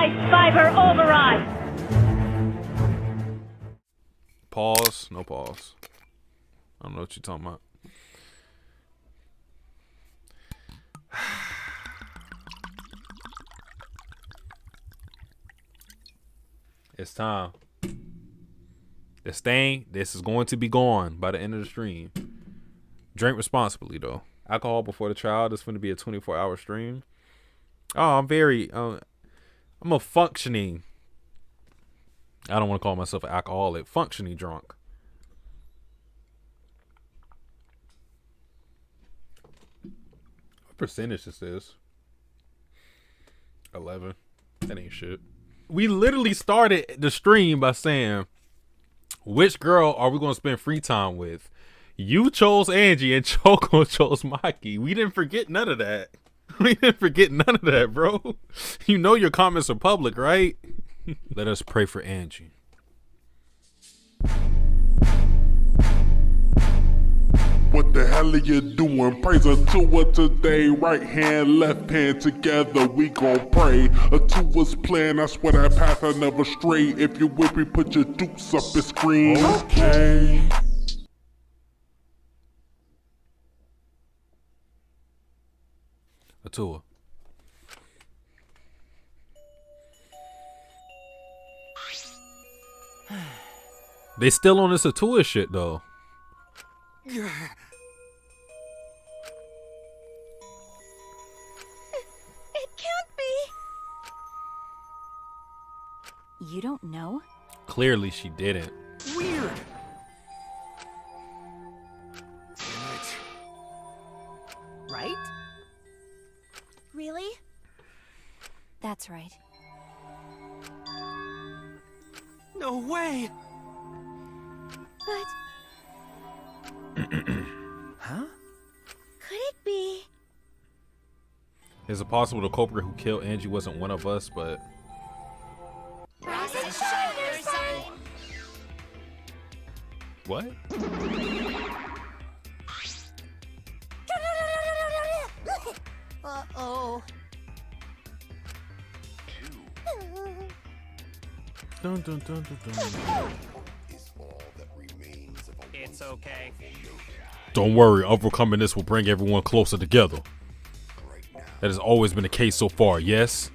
Ice Fiber Override. Pause. No pause. I don't know what you're talking about. It's time. This is going to be gone by the end of the stream. Drink responsibly, though. Alcohol before the trial. This is going to be a 24-hour stream. Oh, I'm a functioning. I don't want to call myself an alcoholic. Functioning drunk. What percentage this is? 11. That ain't shit. We literally started the stream by saying, which girl are we going to spend free time with? You chose Angie and Choco chose Maki. We didn't forget none of that. We didn't forget none of that, bro. You know your comments are public, right? Let us pray for Angie. What the hell are you doing? Praise her to her today. Right hand, left hand together, we gon' pray. A two was playing, I swear that path I never stray. If you with me, put your dukes up and scream. Okay. A tour. They still on this Atua shit though. It can't be. You don't know? Clearly she didn't. Weird. Right? Really? That's right. No way. But Huh? could it be? Is it possible the culprit who killed Angie wasn't one of us, but Rise and shine, your sign. what? Uh-oh. Dun, dun, dun, dun, dun. It's okay. Don't worry, overcoming this will bring everyone closer together. That has always been the case so far, yes?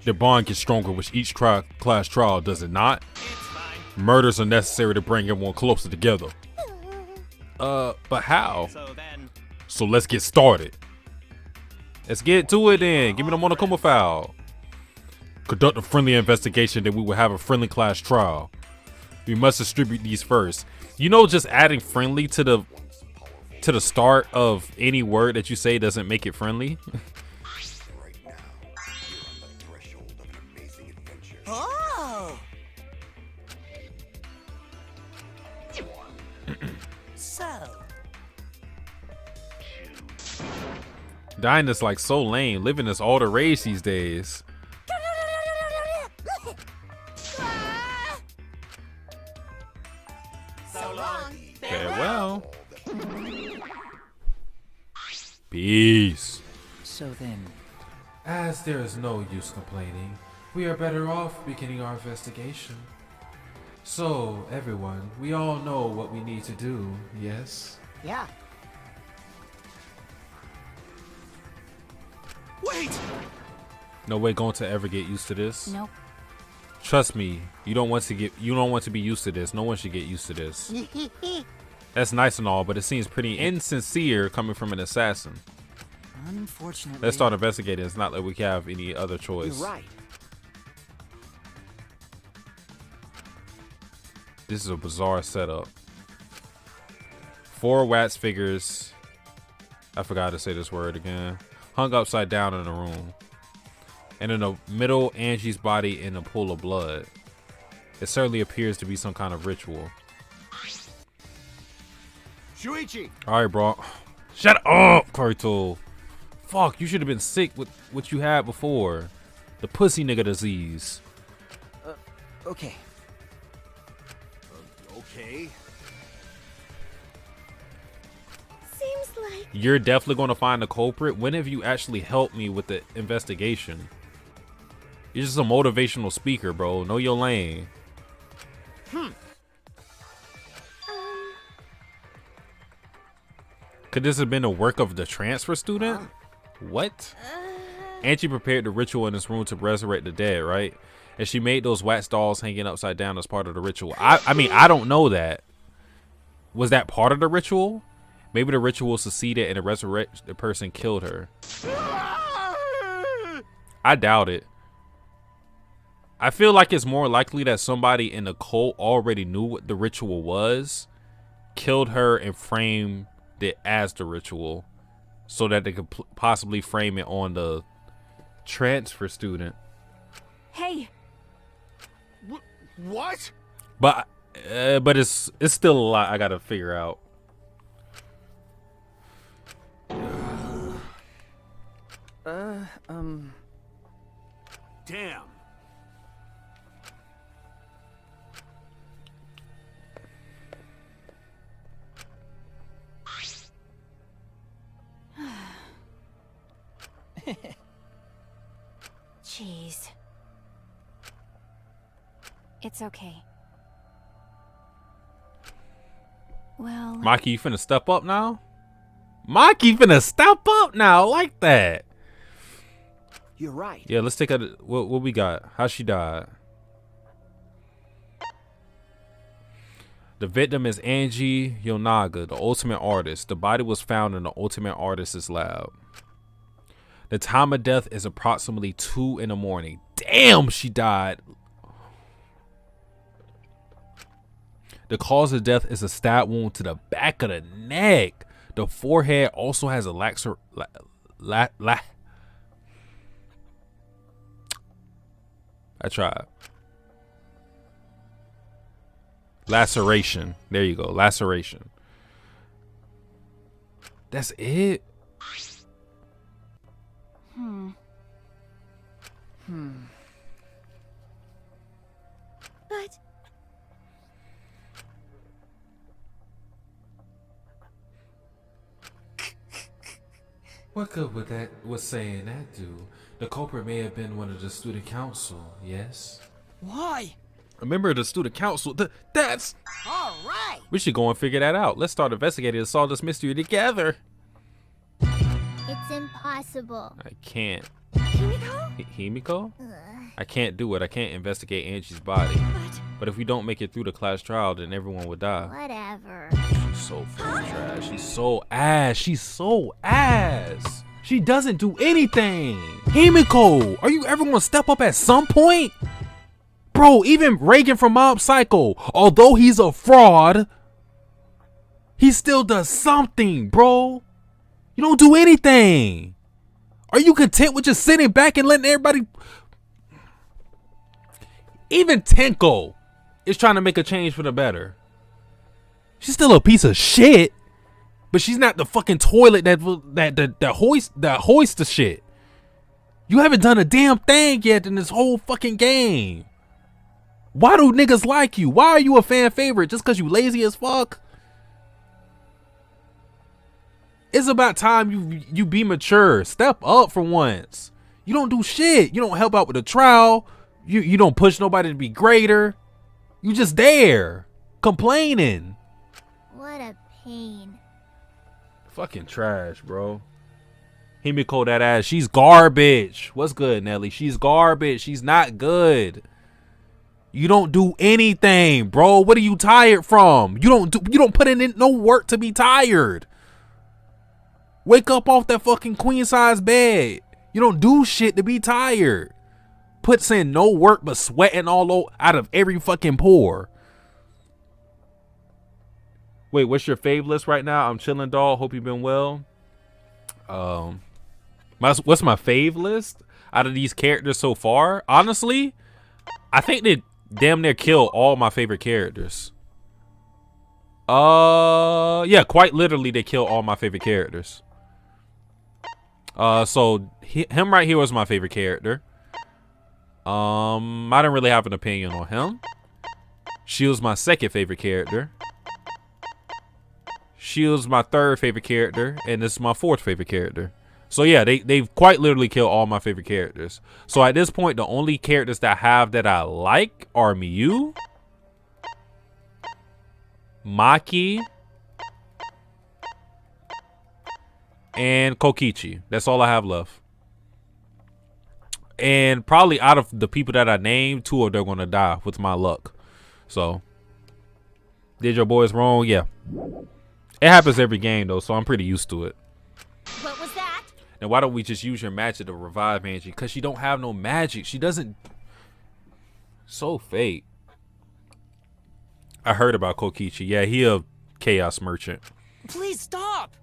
Their bond gets stronger with each class trial, does it not? It's fine. Murders are necessary to bring everyone closer together. But how? So let's get started. Let's get to it then. Give me the Monokuma file. Conduct a friendly investigation, then we will have a friendly class trial. We must distribute these first. You know, just adding friendly to the start of any word that you say doesn't make it friendly. Oh. So. Dying is like so lame. Living is all the rage these days. So long. Farewell. Peace. So then. As there is no use complaining, we are better off beginning our investigation. So, everyone, we all know what we need to do, yes? Yeah. Wait. No way going to ever get used to this. Nope. Trust me, you don't want to be used to this. No one should get used to this. That's nice and all, but it seems pretty insincere coming from an assassin. Unfortunately. Let's start investigating. It's not like we have any other choice. You're right. This is a bizarre setup. 4 wax figures, I forgot to say this word again, hung upside down in the room. And in the middle, Angie's body in a pool of blood. It certainly appears to be some kind of ritual. Shuichi. Alright, bro. Shut up, Kurito. Fuck, you should have been sick with what you had before. The pussy nigga disease. Okay. Okay. Seems like You're definitely going to find the culprit. When have you actually helped me with the investigation? You're just a motivational speaker, bro. Know your lane. Could this have been the work of the transfer student? What? Angie prepared the ritual in this room to resurrect the dead, right? And she made those wax dolls hanging upside down as part of the ritual. I mean, I don't know that. Was that part of the ritual? Maybe the ritual succeeded and the resurrected person killed her. I doubt it. I feel like it's more likely that somebody in the cult already knew what the ritual was, killed her, and framed it as the ritual so that they could possibly frame it on the transfer student. Hey. What? But it's still a lot I gotta figure out. Damn. Jeez. It's okay. Well... Maki, you finna step up now? Maki finna step up now, like that. You're right. Yeah, let's take a what we got. How she died. The victim is Angie Yonaga, the ultimate artist. The body was found in the ultimate artist's lab. The time of death is approximately 2 in the morning. Damn, she died. The cause of death is a stab wound to the back of the neck. The forehead also has a laceration. There you go. Laceration. That's it. But... What good would that saying that do? The culprit may have been one of the student council, yes? Why? A member of the student council. That's... All right. We should go and figure that out. Let's start investigating and solve this mystery together. It's impossible. I can't. Himiko? Himiko? I can't do it. I can't investigate Angie's body. But if we don't make it through the class trial, then everyone would die. Whatever. She's so fucking trash. She's so ass. She's so ass. She doesn't do anything. Himiko, are you ever gonna step up at some point? Bro, even Reagan from Mob Psycho, although he's a fraud, he still does something, bro. You don't do anything. Are you content with just sitting back and letting everybody... Even Tenko is trying to make a change for the better. She's still a piece of shit, but she's not the fucking toilet that hoist the shit. You haven't done a damn thing yet in this whole fucking game. Why do niggas like you? Why are you a fan favorite? Just because you lazy as fuck? It's about time you be mature. Step up for once. You don't do shit. You don't help out with the trial. You don't push nobody to be greater. You just there complaining. What a pain. Fucking trash, bro. Himiko, that ass, she's garbage. What's good, Nelly? She's garbage. She's not good. You don't do anything, bro. What are you tired from? You don't put in no work to be tired. Wake up off that fucking queen size bed. You don't do shit to be tired. Puts in no work but sweating all out of every fucking pore. Wait, what's your fave list right now? I'm chilling, dog. Hope you've been well. What's my fave list out of these characters so far? Honestly, I think they damn near kill all my favorite characters. Yeah, quite literally they kill all my favorite characters. So him right here was my favorite character. I didn't really have an opinion on him. She was my second favorite character. She was my third favorite character, and this is my fourth favorite character. So yeah, they've quite literally killed all my favorite characters. So at this point, the only characters that I have that I like are Miyu, Maki, and Kokichi. That's all I have left. And probably out of the people that I named, 2 of them are gonna die with my luck. So, did your boys wrong? Yeah. It happens every game though, so I'm pretty used to it. What was that? Now why don't we just use your magic to revive Angie? Because she don't have no magic. She doesn't. So fake. I heard about Kokichi. Yeah, he a chaos merchant. Please stop.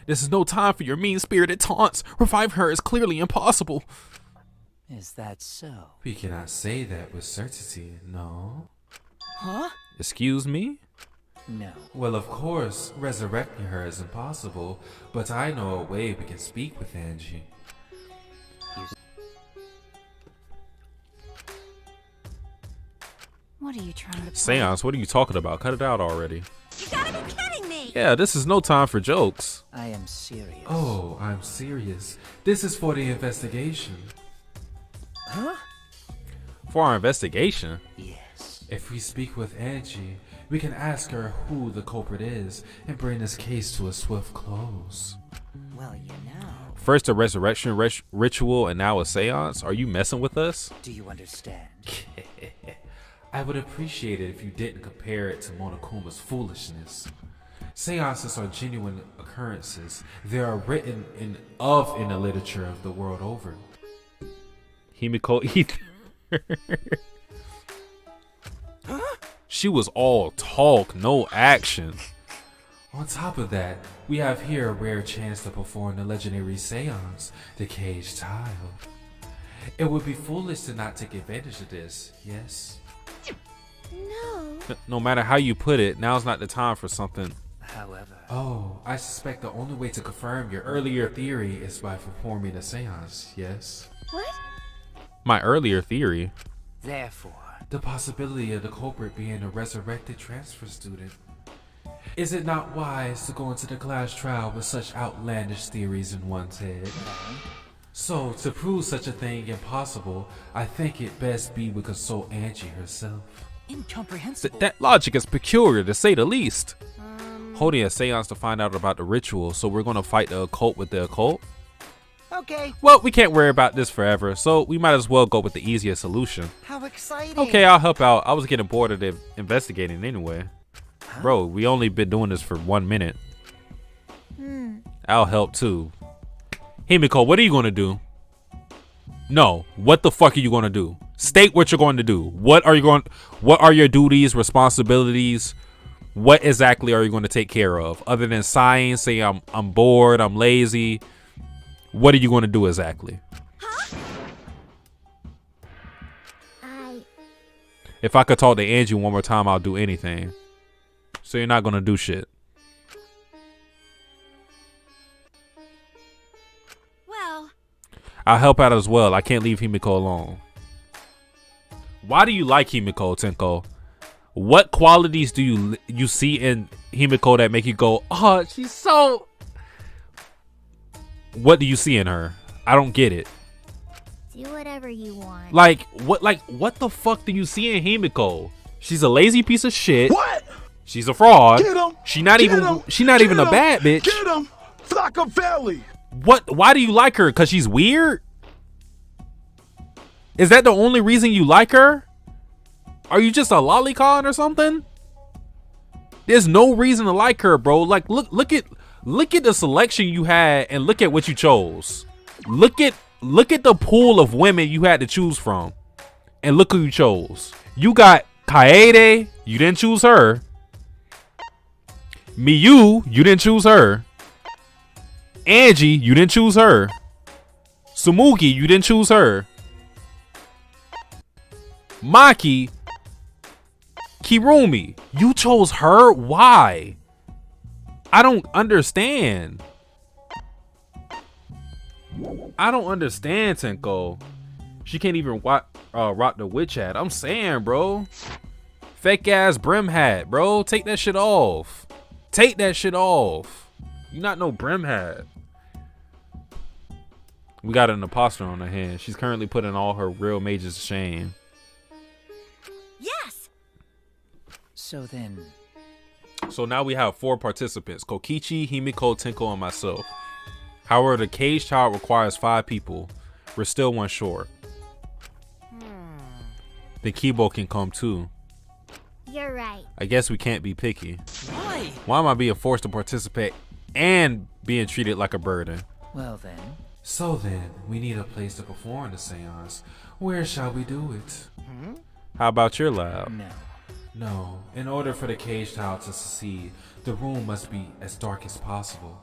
This is no time for your mean-spirited taunts. Revive her is clearly impossible. Is that so? We cannot say that with certainty, no. Huh? Excuse me? No. Well, of course, resurrecting her is impossible, but I know a way we can speak with Angie. What are you trying to Seance, what are you talking about? Cut it out already. You gotta be kidding me! Yeah, this is no time for jokes. I am serious. Oh, I'm serious. This is for the investigation. Huh? For our investigation? Yes. If we speak with Angie, we can ask her who the culprit is and bring this case to a swift close. Well, you know. First a resurrection ritual and now a seance? Are you messing with us? Do you understand? I would appreciate it if you didn't compare it to Monokuma's foolishness. Seances are genuine occurrences. They are written in the literature of the world over. Himiko Ether. She was all talk, no action. On top of that, we have here a rare chance to perform the legendary seance, the Caged Child. It would be foolish to not take advantage of this, yes? No. No matter how you put it, now's not the time for something. However. Oh, I suspect the only way to confirm your earlier theory is by performing a seance, yes? What? My earlier theory? Therefore. The possibility of the culprit being a resurrected transfer student. Is it not wise to go into the class trial with such outlandish theories in one's head? So, to prove such a thing impossible, I think it best be we consult Angie herself. Incomprehensible. That logic is peculiar, to say the least. Holding a seance to find out about the ritual, so we're gonna fight the occult with the occult? Okay. Well, we can't worry about this forever, so we might as well go with the easiest solution. How exciting. Okay, I'll help out. I was getting bored of the investigating anyway. Bro, we only been doing this for 1 minute. I'll help too. Himiko, what are you gonna do? No, what the fuck are you gonna do? State what you're going to do. What are your duties, responsibilities? What exactly are you going to take care of? Other than sighing, say I'm bored, I'm lazy. What are you going to do exactly? If I could talk to Angie one more time, I'll do anything. So you're not going to do shit. Well, I'll help out as well. I can't leave Himiko alone. Why do you like Himiko, Tenko? What qualities do you see in Himiko that make you go, oh, she's so... What do you see in her? I don't get it. Do whatever you want. Like what the fuck do you see in Himiko? She's a lazy piece of shit. What? She's a fraud. Get him. She's not even a bad bitch. Get him. Flockavelli. What? Why do you like her? Cause she's weird? Is that the only reason you like her? Are you just a lolicon or something? There's no reason to like her, bro. Like look at the selection you had and look at what you chose. Look at the pool of women you had to choose from. And look who you chose. You got Kaede, you didn't choose her. Miyu, you didn't choose her. Angie, you didn't choose her. Sumugi, you didn't choose her. Maki, Kirumi, you chose her? Why? I don't understand. I don't understand, Tenko. She can't even rock the witch hat. I'm saying, bro. Fake ass brim hat, bro. Take that shit off. Take that shit off. You not no brim hat. We got an imposter on her hand. She's currently putting all her real mages to shame. Yes! So then, So now we have 4 participants: Kokichi, Himiko, Tenko, and myself. However, the cage child requires 5 people. We're still 1 short. The Kibo can come too. You're right. I guess we can't be picky. why? Why am I being forced to participate and being treated like a burden? Well then, So then, we need a place to perform the seance. Where shall we do it? How about your lab? no. No, in order for the cage child to succeed, the room must be as dark as possible.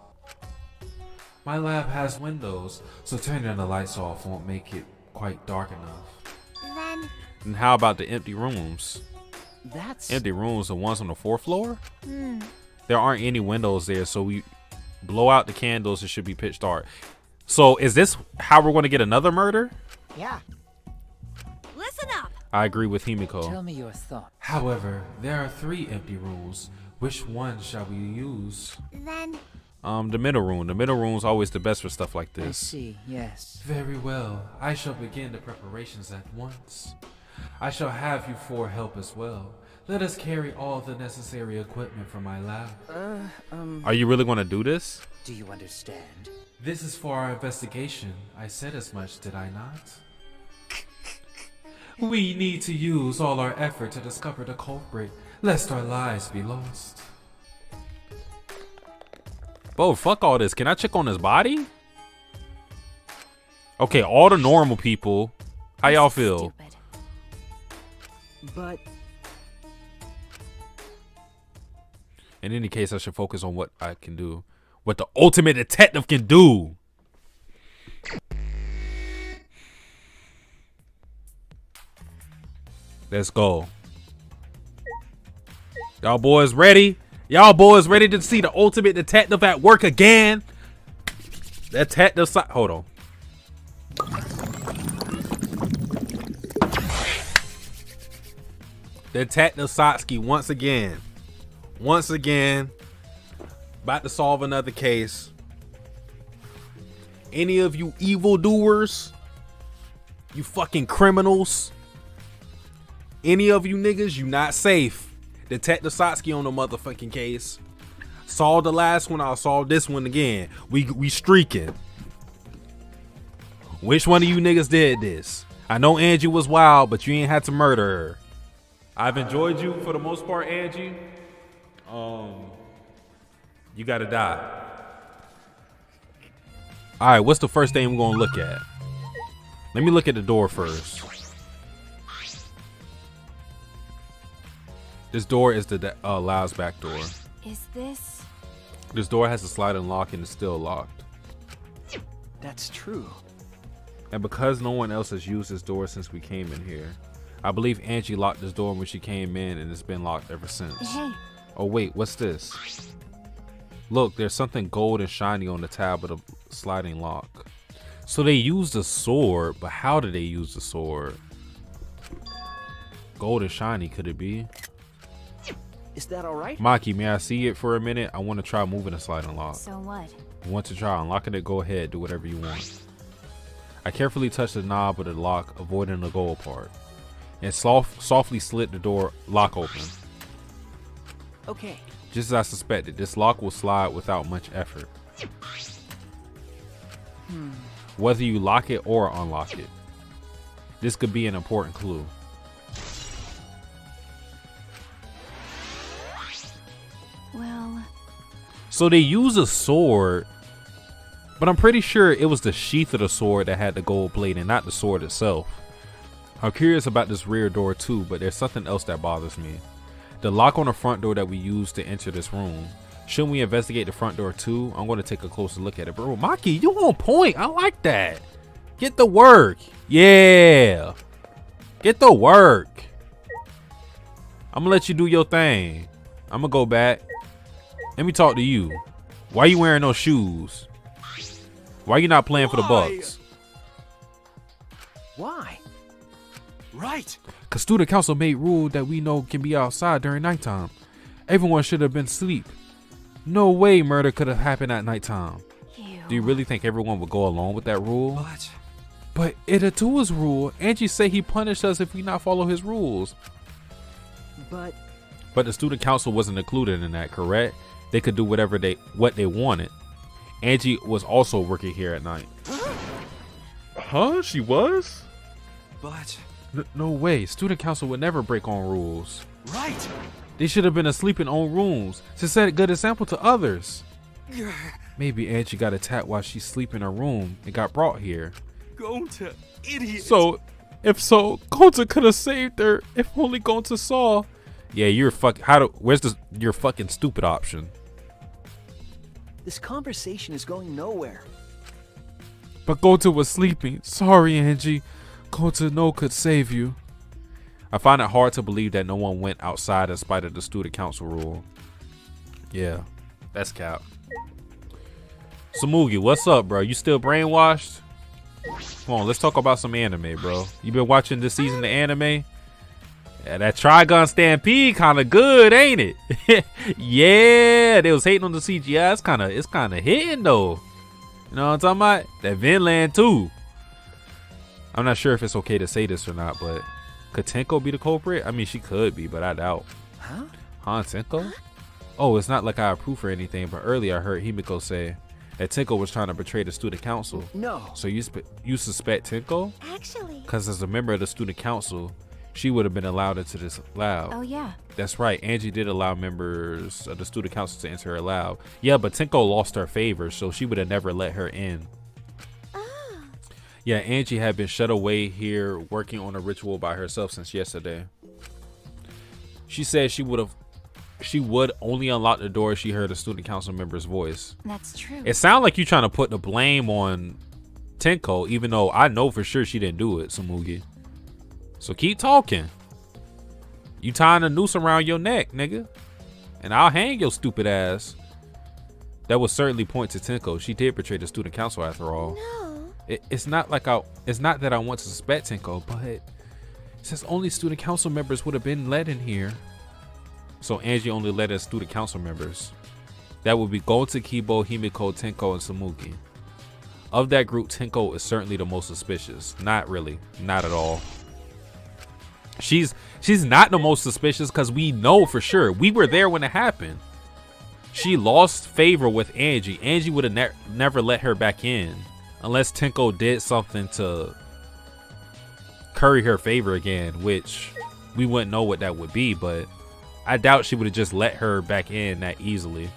My lab has windows, so turning the lights off won't make it quite dark enough. Then, And how about the empty rooms? That's Empty rooms, the ones on the 4th floor? There aren't any windows there, so we blow out the candles, it should be pitch dark. So is this how we're going to get another murder? yeah. Listen up! I agree with Himiko. Tell me your thought. However, there are 3 empty rooms. Which one shall we use? then, The middle room. The middle room's always the best for stuff like I this. see. Yes. Very well. I shall begin the preparations at once. I shall have you 4 help as well. Let us carry all the necessary equipment from my lab. Are you really going to do this? Do you understand? This is for our investigation. I said as much, did I not? We need to use all our effort to discover the culprit, lest our lives be lost. Bro, fuck all this. Can I check on his body? Okay, all the normal people. How y'all feel? Stupid. But In any case, I should focus on what I can do. What the ultimate detective can do. Let's go. Y'all boys ready? Y'all boys ready to see the ultimate detective at work again? Detective hold on. Detective Satsuki once again. Once again. About to solve another case. Any of you evildoers, you fucking criminals, any of you niggas, you not safe. Detective Satsuki on the motherfucking case. Solved the last one, I'll solve this one again. We streaking. Which one of you niggas did this? I know Angie was wild, but you ain't had to murder her. I've enjoyed you for the most part, Angie. You gotta die. All right, what's the first thing we're gonna look at? Let me look at the door first. This door is the Lao's back door. Is this? This door has a sliding lock and it's still locked. that's true. And because no one else has used this door since we came in here, I believe Angie locked this door when she came in and it's been locked ever since. Hey. Oh wait, what's this? Look, there's something gold and shiny on the tab of the sliding lock. So they used a sword, but how did they use the sword? Gold and shiny, could it be? Is that all right? Maki, may I see it for a minute? I want to try moving the sliding lock. So what? You want to try unlocking it? Go ahead, do whatever you want. I carefully touched the knob of the lock, avoiding the gold part, and softly slid the door lock open. Okay. Just as I suspected, this lock will slide without much effort. Whether you lock it or unlock it, this could be an important clue. Well, So they use a sword, but I'm pretty sure it was the sheath of the sword that had the gold blade and not the sword itself. I'm curious about this rear door too, but there's something else that bothers me. The lock on the front door that we used to enter this room. Shouldn't we investigate the front door too? I'm going to take a closer look at it. Bro, Maki, you on point. I like that. Get the work. Yeah. Get the work. I'm going to let you do your thing. I'm going to go back. Let me talk to you. Why you wearing those shoes? Why you not playing for the Bucks? Why? Right. Cause student council made rule that we know can be outside during nighttime. Everyone should have been asleep. No way murder could have happened at nighttime. you. Do you really think everyone would go along with that rule? But But it a Tua's rule. Angie say he punished us if we not follow his rules. But the student council wasn't included in that, correct? They could do what they wanted. Angie was also working here at night. Huh? She was? but No way. Student council would never break on rules. right. They should have been asleep in own rooms to set a good example to others. Maybe Angie got attacked while she sleep in her room and got brought here. Going to idiot. So, if so, Gonta could have saved her if only Gonta saw. Yeah, you're where's your fucking stupid option? This conversation is going nowhere. But Gonta was sleeping. Sorry, Angie. Gonta no could save you. I find it hard to believe that no one went outside in spite of the student council rule. Yeah, that's cap. Samugi, what's up, bro? You still brainwashed? Come on, let's talk about some anime, bro. You been watching this season of anime? Yeah, that Trigun Stampede kind of good, ain't it? Yeah, they was hating on the CGI. It's kind of hitting though. You know what I'm talking about? That Vinland too. I'm not sure if it's okay to say this or not, but could Tenko be the culprit? I mean, she could be, but I doubt. Huh? Tenko? Oh, it's not like I approve or anything, but earlier I heard Himiko say that Tenko was trying to betray the student council. No. So you suspect Tenko? Actually. Because as a member of the student council, she would have been allowed into this lab. Oh, yeah. That's right. Angie did allow members of the student council to enter her lab. Yeah, but Tenko lost her favor, so she would have never let her in. Yeah, Angie had been shut away here working on a ritual by herself since yesterday. She said she would only unlock the door if she heard a student council member's voice. That's true. It sounds like you trying to put the blame on Tenko, even though I know for sure she didn't do it, Samugi. So keep talking. You tying a noose around your neck, nigga. And I'll hang your stupid ass. That would certainly point to Tenko. She did betray the student council after all. No. It's not that I want to suspect Tenko, but it says only student council members would have been let in here. So Angie only let in student council members. That would be Gonta, Kibo, Himiko, Tenko, and Samugi. Of that group, Tenko is certainly the most suspicious. Not really. Not at all. She's not the most suspicious because we know for sure. We were there when it happened. She lost favor with Angie. Angie would have never let her back in. Unless Tenko did something to curry her favor again, which we wouldn't know what that would be, but I doubt she would have just let her back in that easily.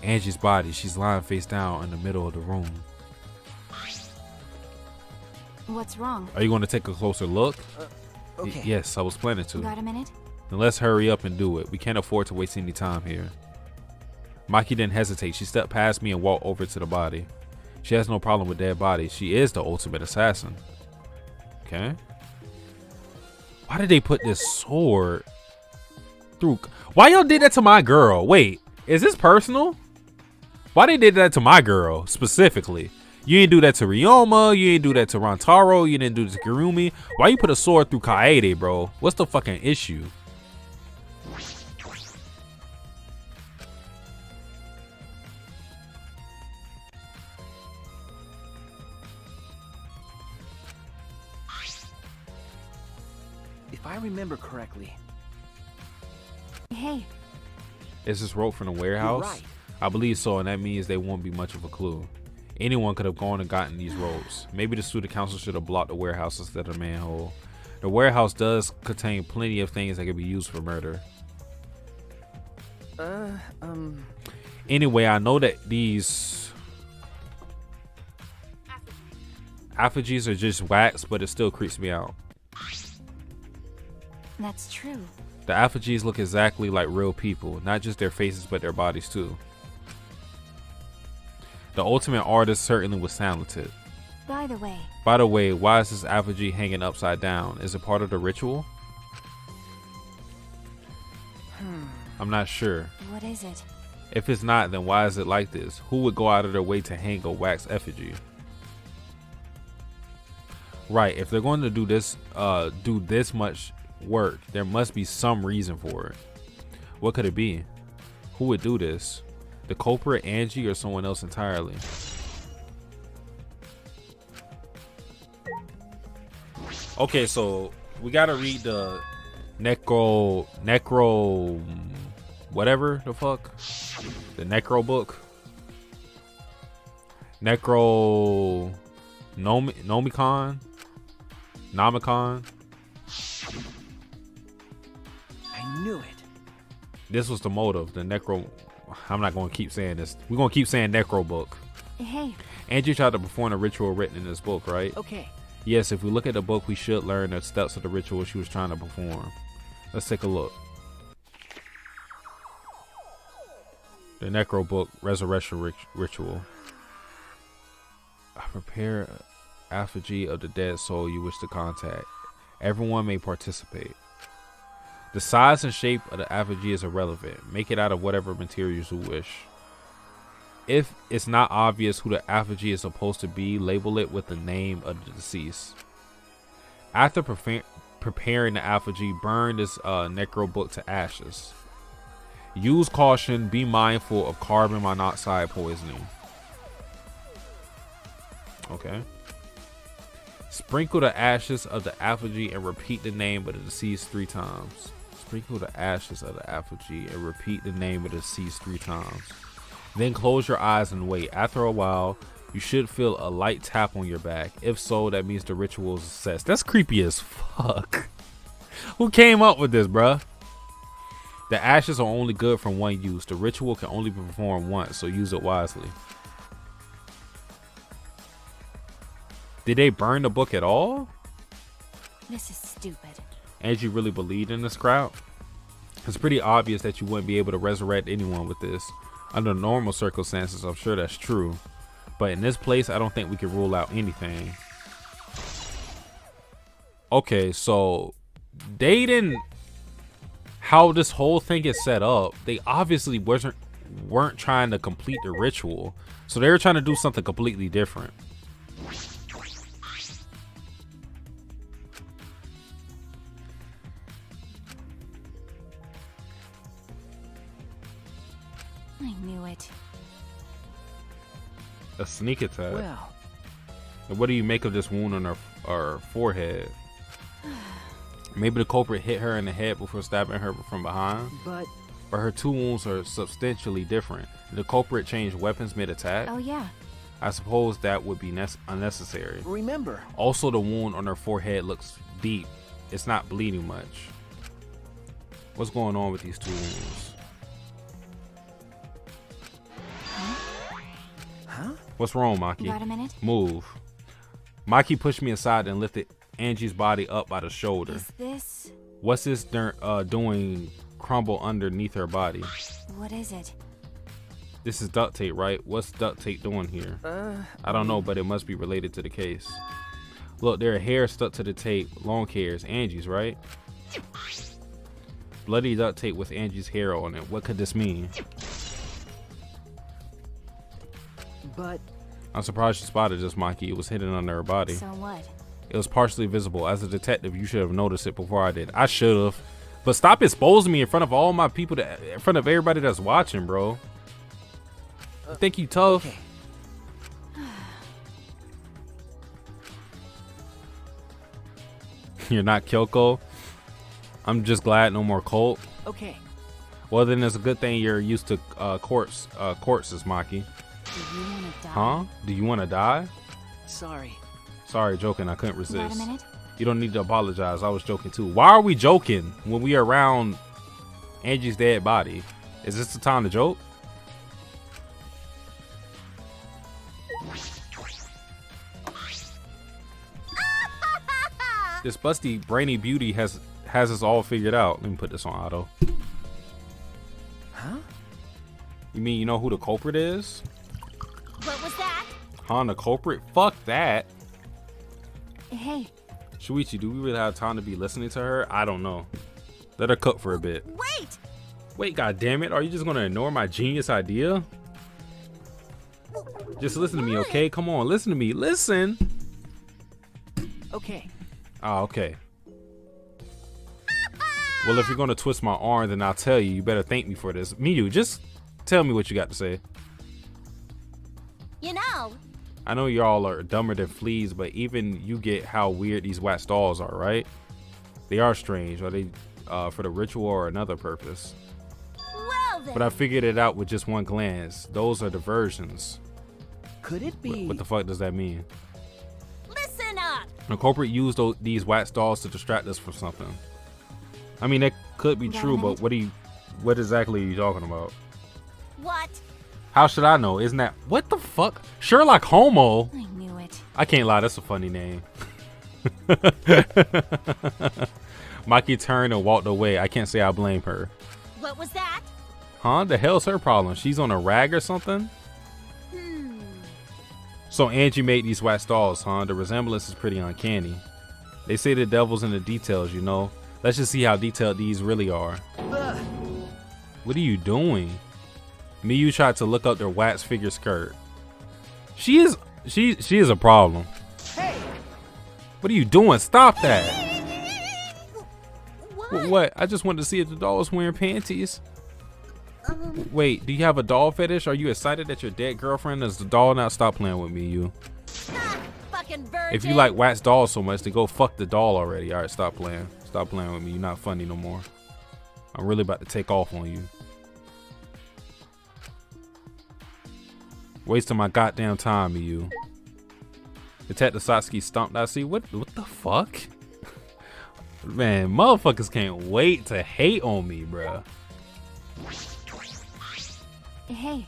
Angie's body, she's lying face down in the middle of the room. What's wrong? Are you going to take a closer look? Okay. Yes, I was planning to. Got a minute? Then let's hurry up and do it. We can't afford to waste any time here. Maki didn't hesitate. She stepped past me and walked over to the body. She has no problem with dead bodies. She is the ultimate assassin. Okay. Why did they put this sword through? Why y'all did that to my girl? Wait, is this personal? Why they did that to my girl specifically? You didn't do that to Ryoma. You didn't do that to Rantaro. You didn't do this to Kirumi. Why you put a sword through Kaede, bro? What's the fucking issue? If I remember correctly. Hey. Is this rope from the warehouse? You're right. I believe so, and that means they won't be much of a clue. Anyone could have gone and gotten these ropes. Maybe the student council should have blocked the warehouse instead of the manhole. The warehouse does contain plenty of things that could be used for murder. Anyway, I know that these effigies are just wax, but it still creeps me out. That's true. The effigies look exactly like real people, not just their faces, but their bodies too. The ultimate artist certainly was talented. By the way, why is this effigy hanging upside down? Is it part of the ritual? I'm not sure. What is it? If it's not, then why is it like this? Who would go out of their way to hang a wax effigy? Right, if they're going to do this much work, there must be some reason for it. What could it be? Who would do this? The culprit, Angie, or someone else entirely? Okay, so we gotta read the necro whatever the fuck, the necro book, nomicon. I knew it. This was the motive, the necro. I'm not gonna keep saying this. We're gonna keep saying necro book. Hey. Angie tried to perform a ritual written in this book, right? Okay. Yes, if we look at the book, we should learn the steps of the ritual she was trying to perform. Let's take a look. The necro book, resurrection ritual. Prepare effigy of the dead soul you wish to contact. Everyone may participate. The size and shape of the effigy is irrelevant. Make it out of whatever materials you wish. If it's not obvious who the effigy is supposed to be, label it with the name of the deceased. After preparing the effigy, burn this necro book to ashes. Use caution. Be mindful of carbon monoxide poisoning. Okay. Sprinkle the ashes of the effigy and repeat the name of the deceased 3 times. Sprinkle the ashes of the effigy and repeat the name of the deceased 3 times. Then close your eyes and wait. After a while, you should feel a light tap on your back. If so, that means the ritual is a success. That's creepy as fuck. Who came up with this, bruh? The ashes are only good for one use. The ritual can only be performed once, so use it wisely. Did they burn the book at all? This is stupid. Angie really believed in this crowd? It's pretty obvious that you wouldn't be able to resurrect anyone with this. Under normal circumstances, I'm sure that's true. But in this place, I don't think we can rule out anything. Okay, so they didn't... How this whole thing is set up, they obviously weren't trying to complete the ritual. So they were trying to do something completely different. I knew it. A sneak attack. Well, And what do you make of this wound on her forehead? Maybe the culprit hit her in the head before stabbing her from behind. but her 2 wounds are substantially different. Did the culprit change weapons mid-attack? Oh yeah. I suppose that would be unnecessary. remember, Also, the wound on her forehead looks deep. It's not bleeding much. What's going on with these 2 wounds? huh? What's wrong, Maki? Got a minute? Move. Maki pushed me aside and lifted Angie's body up by the shoulder. Is this... What's this doing crumble underneath her body? What is it? This is duct tape, right? What's duct tape doing here? I don't know, but it must be related to the case. Look, there are hairs stuck to the tape. Long hairs. Angie's, right? Bloody duct tape with Angie's hair on it. What could this mean? But I'm surprised you spotted this, Maki. It was hidden under her body. So what? It was partially visible. As a detective, you should have noticed it before I did. I should have. But stop exposing me in front of all my people, in front of everybody that's watching, bro. You think you tough? okay. You're not Kyoko. I'm just glad no more cult. Okay. Well, then it's a good thing you're used to corpses, Maki. Do you want to die? Huh? Do you want to die? Sorry. Sorry, joking. I couldn't Got a resist. minute? You don't need to apologize. I was joking too. Why are we joking when we are around Angie's dead body? Is this the time to joke? This busty brainy beauty has us all figured out. Let me put this on auto. Huh? You mean you know who the culprit is? What was that? Huh, the culprit? Fuck that. Hey, Shuichi, do we really have time to be listening to her? I don't know. Let her cook for a bit. Wait! Wait, goddammit, are you just gonna ignore my genius idea? Just listen to me, okay? Come on, listen to me. Listen. Okay. Oh, okay. Well, if you're gonna twist my arm, then I'll tell you. You better thank me for this. Miyu, just Tell me what you got to say. You know, I know y'all are dumber than fleas, but even you get how weird these wax dolls are, right? They are strange. Are they for the ritual or another purpose? well then. But I figured it out with just one glance. Those are diversions. Could it be? What the fuck does that mean? Listen up. The culprit used these wax dolls to distract us from something. I mean, that could be Got a true, minute? but what exactly are you talking about? What? How should I know? Isn't that what the fuck? Sherlock Homo? I knew it. I can't lie, that's a funny name. Maki turned and walked away. I can't say I blame her. What was that? Huh? The hell's her problem? She's on a rag or something? So Angie made these wax dolls, huh? The resemblance is pretty uncanny. They say the devil's in the details, you know. Let's just see how detailed these really are. What are you doing? Miyu tried to look up their wax figure skirt. She is a problem. Hey! What are you doing? Stop that. What? What? I just wanted to see if the doll was wearing panties. Wait, do you have a doll fetish? Are you excited that your dead girlfriend is the doll now? Stop playing with me, you. Ah, fucking virgin. If you like wax dolls so much, then go fuck the doll already. All right, stop playing. Stop playing with me. You're not funny no more. I'm really about to take off on you. Wasting my goddamn time, you. Detective Satsuki stomped. I see. What the fuck? Man, motherfuckers can't wait to hate on me, bruh. Hey,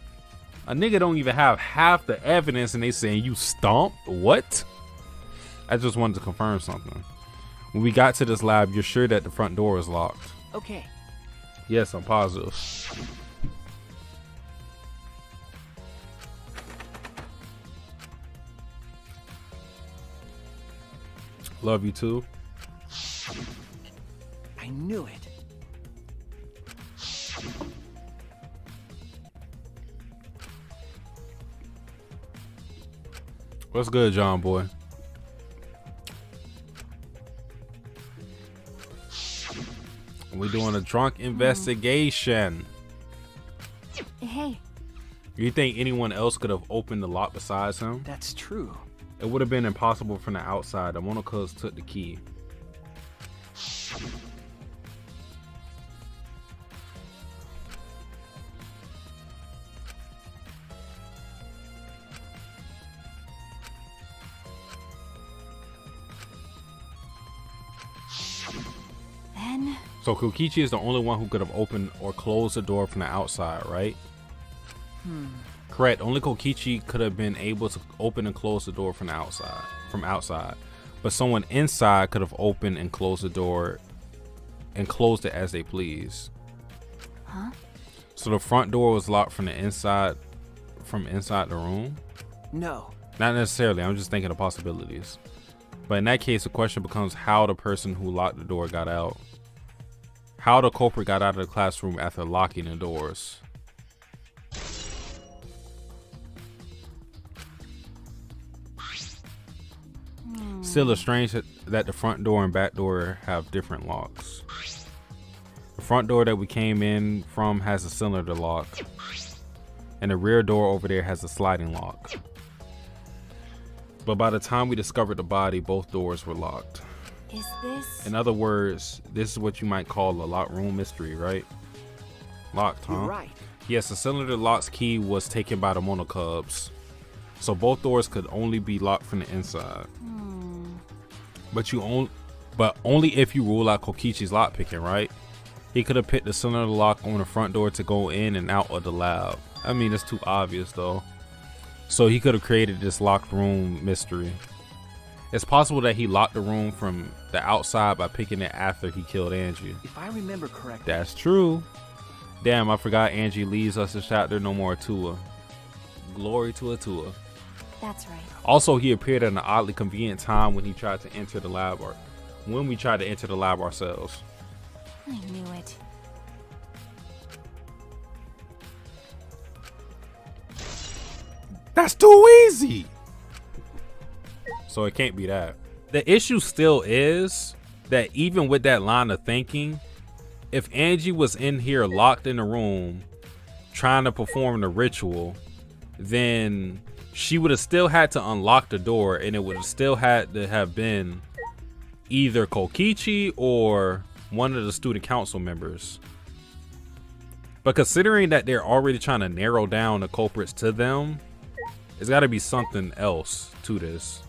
A nigga don't even have half the evidence and they saying you stomped? What? I just wanted to confirm something. When we got to this lab, you're sure that the front door is locked? Okay. Yes, I'm positive. Love you too. I knew it. What's good, John boy? We doing a drunk investigation. hey, You think anyone else could have opened the lock besides him? That's true. It would have been impossible from the outside. The Monocles took the key. then So Kokichi is the only one who could have opened or closed the door from the outside, right? Correct. Only Kokichi could have been able to open and close the door from the outside. But someone inside could have opened and closed the door and closed it as they please. Huh? So the front door was locked from the inside, from inside the room? No. Not necessarily. I'm just thinking of possibilities. But in that case, the question becomes how the person who locked the door got out. How the culprit got out of the classroom after locking the doors. Still, it's strange that the front door and back door have different locks. The front door that we came in from has a cylinder lock, and the rear door over there has a sliding lock. But by the time we discovered the body, both doors were locked. is this? In other words, this is what you might call a locked room mystery, right? Locked, huh? You're right. Yes, the cylinder lock's key was taken by the Monocubs, so both doors could only be locked from the inside. But only if you rule out Kokichi's lock picking, right? He could have picked the cylinder lock on the front door to go in and out of the lab. I mean, it's too obvious though. So he could have created this locked room mystery. It's possible that he locked the room from the outside by picking it after he killed Angie. If I remember correctly. That's true. Damn, I forgot Angie leaves us a chapter, no more Atua. Glory to Atua. That's right. Also, he appeared at an oddly convenient time when he tried to enter the lab, or when we tried to enter the lab ourselves. I knew it. That's too easy. So it can't be that. The issue still is that even with that line of thinking, if Angie was in here locked in the room trying to perform the ritual, then she would have still had to unlock the door, and it would have still had to have been either Kokichi or one of the student council members. But considering that they're already trying to narrow down the culprits to them, it's got to be something else to this.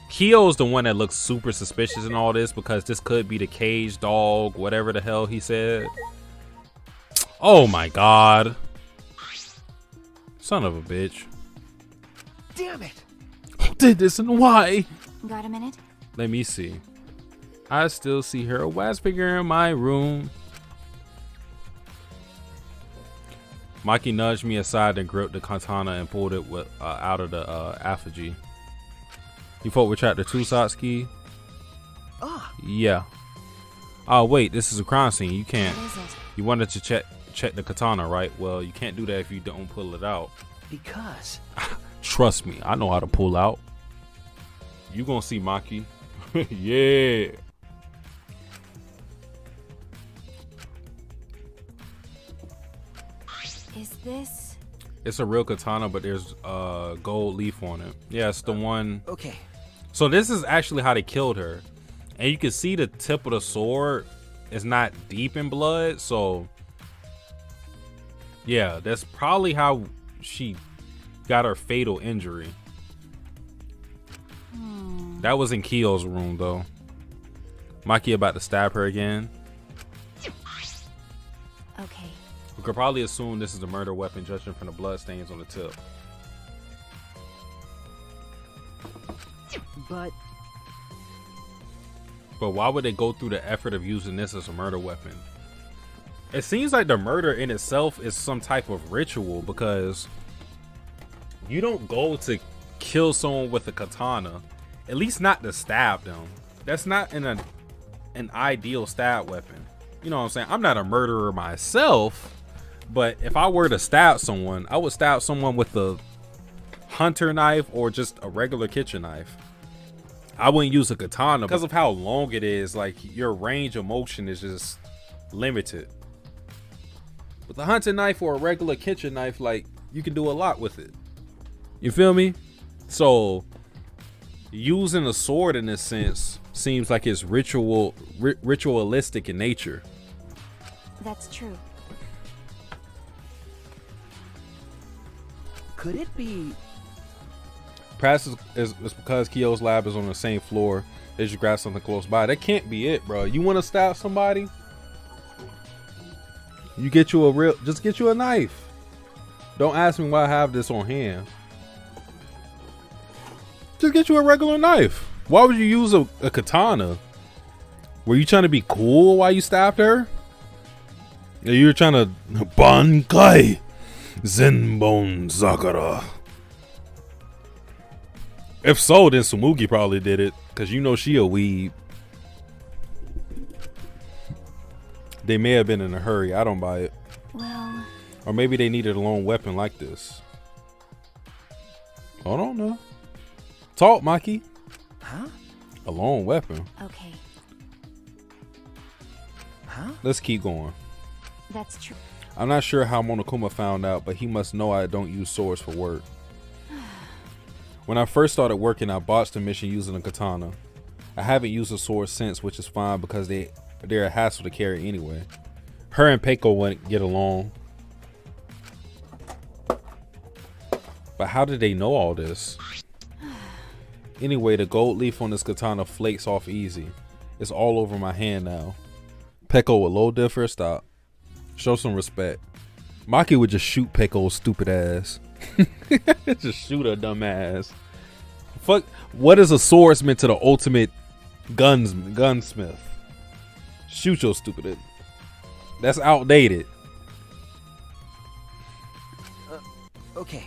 Kyo's the one that looks super suspicious in all this, because this could be the cage dog, whatever the hell he said. Oh my god. Son of a bitch. Damn it! Who did this and why? Got a minute? Let me see. I still see her wax figure in my room. Maki nudged me aside and gripped the katana and pulled it with, out of the effigy. You fought with chapter 2, Satsuki? Ah. Yeah. Oh wait, this is a crime scene. You can't. What is it? You wanted to check the katana, right? Well, you can't do that if you don't pull it out. Because. Trust me, I know how to pull out. You gonna see Maki. Yeah. Is this? It's a real katana, but there's a gold leaf on it. Yeah, it's the one. Okay. So this is actually how they killed her. And you can see the tip of the sword is not deep in blood. So yeah, that's probably how she got her fatal injury. That was in Kyo's room though. Maki about to stab her again. Okay. We could probably assume this is a murder weapon, judging from the blood stains on the tip. But why would they go through the effort of using this as a murder weapon? It seems like the murder in itself is some type of ritual, because you don't go to kill someone with a katana, at least not to stab them. That's not an ideal stab weapon. You know what I'm saying? I'm not a murderer myself, but if I were to stab someone, I would stab someone with a hunter knife or just a regular kitchen knife. I wouldn't use a katana because of how long it is. Like, your range of motion is just limited. With a hunting knife or a regular kitchen knife, like, you can do a lot with it. You feel me? So using a sword in this sense seems like it's ritualistic in nature. That's true. Could it be? Perhaps it's because Kyo's lab is on the same floor. They just grab something close by. That can't be it, bro. You want to stab somebody? You get you just get you a knife. Don't ask me why I have this on hand. Just get you a regular knife. Why would you use a katana? Were you trying to be cool while you stabbed her? Yeah, you were trying to Bankai Zenbone Sakura. If so, then Sumugi probably did it, because you know she a weeb. They may have been in a hurry. I don't buy it. Well, or maybe they needed a lone weapon like this. I don't know. Talk, Maki. Huh? A lone weapon. okay. Huh? Let's keep going. That's true. I'm not sure how Monokuma found out, but he must know I don't use swords for work. When I first started working, I botched the mission using a katana. I haven't used a sword since, which is fine because they're a hassle to carry anyway. Her and Peiko wouldn't get along. But how did they know all this? Anyway, the gold leaf on this katana flakes off easy. It's all over my hand now. Peiko would low differ. Stop. Show some respect. Maki would just shoot Peiko's stupid ass. Just shoot her dumb ass. Fuck. What is a swordsman to the ultimate gunsmith? Shoot your stupid ass. That's outdated. Okay.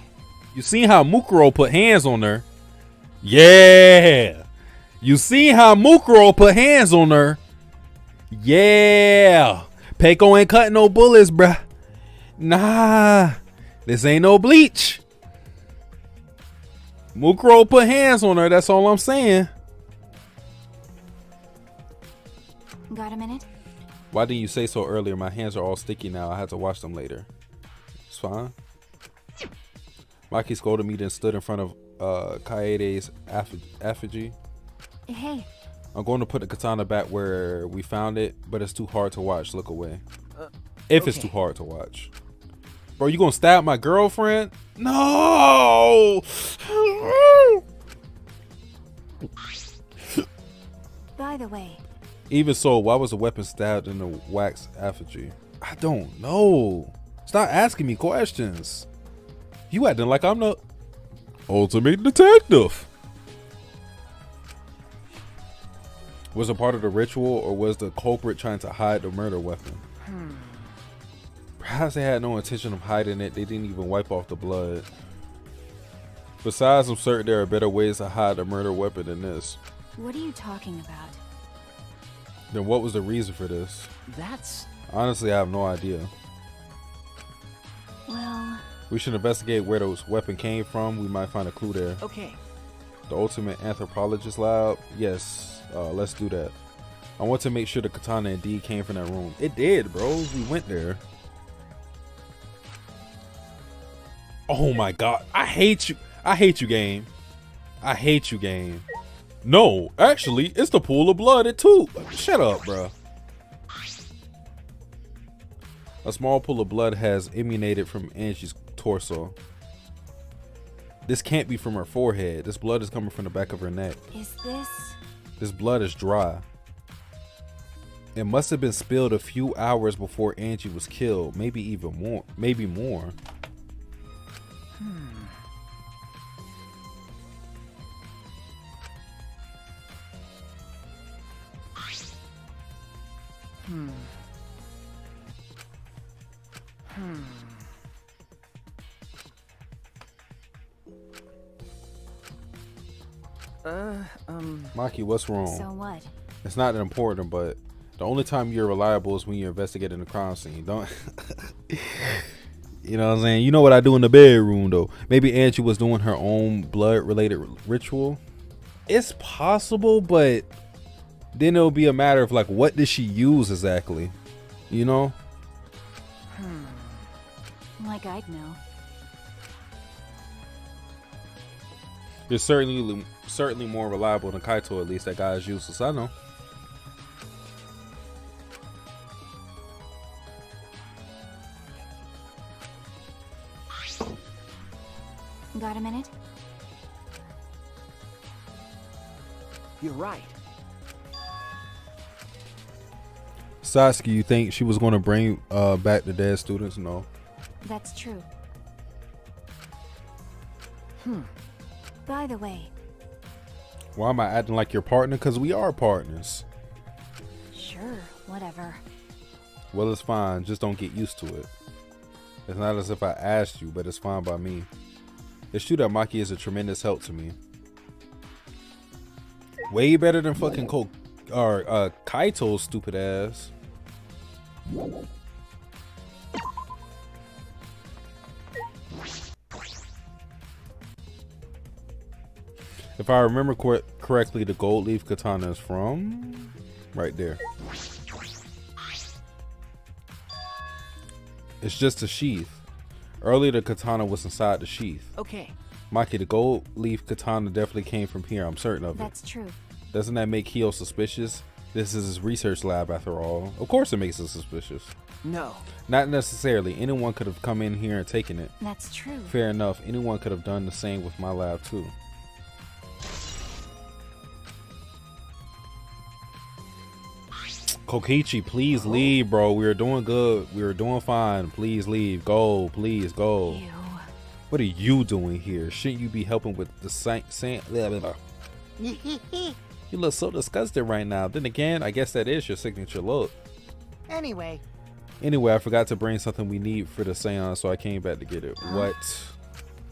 You seen how Mukuro put hands on her? Yeah. You seen how Mukuro put hands on her? Yeah. Peiko ain't cutting no bullets, bruh. Nah. This ain't no bleach. Mukuro put hands on her. That's all I'm saying. Got a minute? Why didn't you say so earlier? My hands are all sticky now. I have to wash them later. fine. Maki scolded me, then stood in front of Kaede's effigy. Hey, I'm going to put the katana back where we found it, but it's too hard to watch. Look away. If it's too hard to watch. Bro, you gonna stab my girlfriend? No! by the way, Even so, why was the weapon stabbed in the wax effigy? I don't know. Stop asking me questions. You acting like I'm the ultimate detective. Was it part of the ritual, or was the culprit trying to hide the murder weapon? Perhaps they had no intention of hiding it. They didn't even wipe off the blood. Besides, I'm certain there are better ways to hide a murder weapon than this. what are you talking about? Then what was the reason for this? That's... Honestly, I have no idea. Well, We should investigate where those weapon came from. We might find a clue there. okay. The ultimate anthropologist lab? Yes, let's do that. I want to make sure the katana indeed came from that room. It did, bro. We went there. Oh my god. I hate you. I hate you, game. I hate you, game. No, actually, it's the pool of blood at 2. Shut up, bro. A small pool of blood has emanated from Angie's torso. This can't be from her forehead. This blood is coming from the back of her neck. is this? This blood is dry. It must have been spilled a few hours before Angie was killed. Maybe even more. Maybe more. Maki, what's wrong? So what? It's not that important, but the only time you're reliable is when you're investigating a crime scene. Don't you know what I'm saying? You know what I do in the bedroom though. Maybe Angie was doing her own blood related ritual. It's possible, but then it'll be a matter of like, what did she use exactly? You know? Like I'd know. You're certainly more reliable than Kaito, at least. That guy is useless. I know. Got a minute? You're right. Satsuki, you think she was going to bring back the dead students? No. That's true. By the way, Why am I acting like your partner? Because we are partners. sure, whatever. Well, it's fine. Just don't get used to it. It's not as if I asked you, but it's fine by me. It's true that Maki is a tremendous help to me. Way better than fucking Kaito's stupid ass. If I remember correctly, the gold leaf katana is from right there. It's just a sheath. Earlier, the katana was inside the sheath. Okay. Maki, the gold leaf katana definitely came from here. I'm certain of it. That's true. Doesn't that make Hio suspicious? This is his research lab after all. Of course it makes us suspicious. No. Not necessarily. Anyone could have come in here and taken it. That's true. Fair enough. Anyone could have done the same with my lab too. Kokichi, please leave, bro. We are doing good. We are doing fine. Please leave. Go. Please go. Ew. What are you doing here? Shouldn't you be helping with the same? You look so disgusted right now. Then again, I guess that is your signature look. Anyway, Anyway, I forgot to bring something we need for the seance, so I came back to get it. What?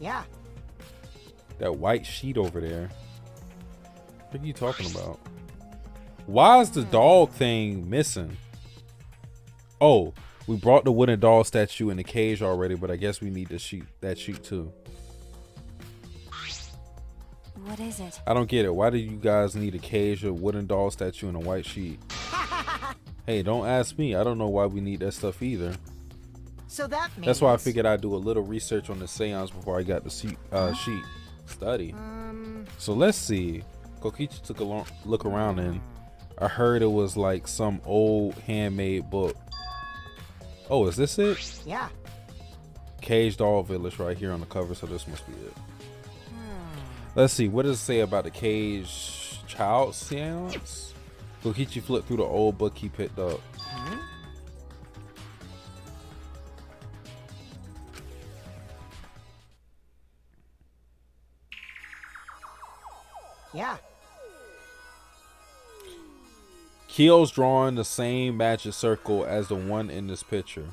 yeah. That white sheet over there. What are you talking about? Why is the dog thing missing? Oh, we brought the wooden doll statue in the cage already, but I guess we need that sheet too. What is it? I don't get it. Why do you guys need a cage, a wooden doll statue, and a white sheet? Hey, don't ask me. I don't know why we need that stuff either. So that means... That's why I figured I'd do a little research on the seance before I got the sheet study. So let's see. Kokichi took a look around and I heard it was like some old handmade book. Oh, is this it? Yeah. Cage Doll Village right here on the cover, so this must be it. Let's see, what does it say about the cage child seance? Kokichi flipped through the old book he picked up. Yeah. Kyo's drawing the same magic circle as the one in this picture.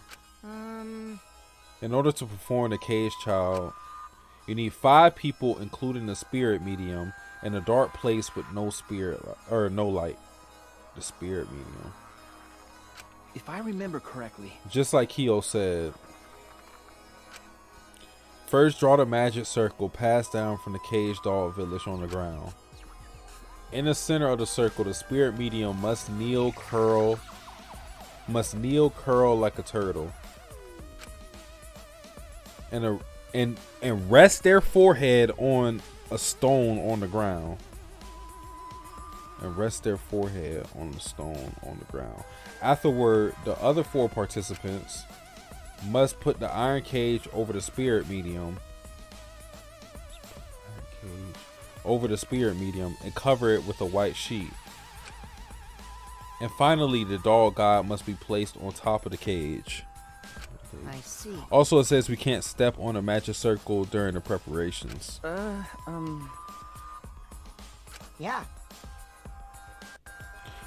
In order to perform the cage child, you need 5 people, including the spirit medium, in a dark place with no spirit or no light. The spirit medium. If I remember correctly. Just like Kyo said. First, draw the magic circle passed down from the cage doll village on the ground. In the center of the circle, the spirit medium must kneel curl like a turtle. And rest their forehead on a stone on the ground. And rest their forehead on the stone on the ground. Afterward, the other 4 participants must put the iron cage over the spirit medium. And cover it with a white sheet. And finally, the doll god must be placed on top of the cage. I see. Also, it says we can't step on a magic circle during the preparations. Yeah.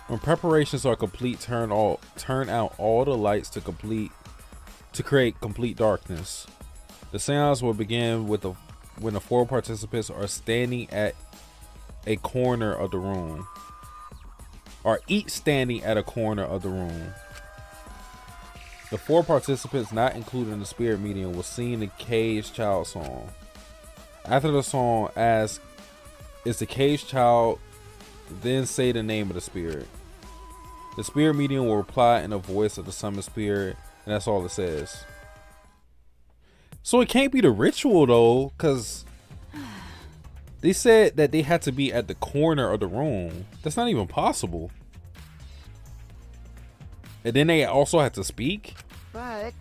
When preparations are complete, turn out all the lights to create complete darkness. The seance will begin when the 4 participants are standing at a corner of the room. Or each standing at a corner of the room. The 4 participants not including the spirit medium will sing the cage child song. After the song asks, "Is the cage child?" then say the name of the spirit. The spirit medium will reply in the voice of the summoned spirit, and that's all it says. So it can't be the ritual though, because they said that they had to be at the corner of the room. That's not even possible. And then they also had to speak? But...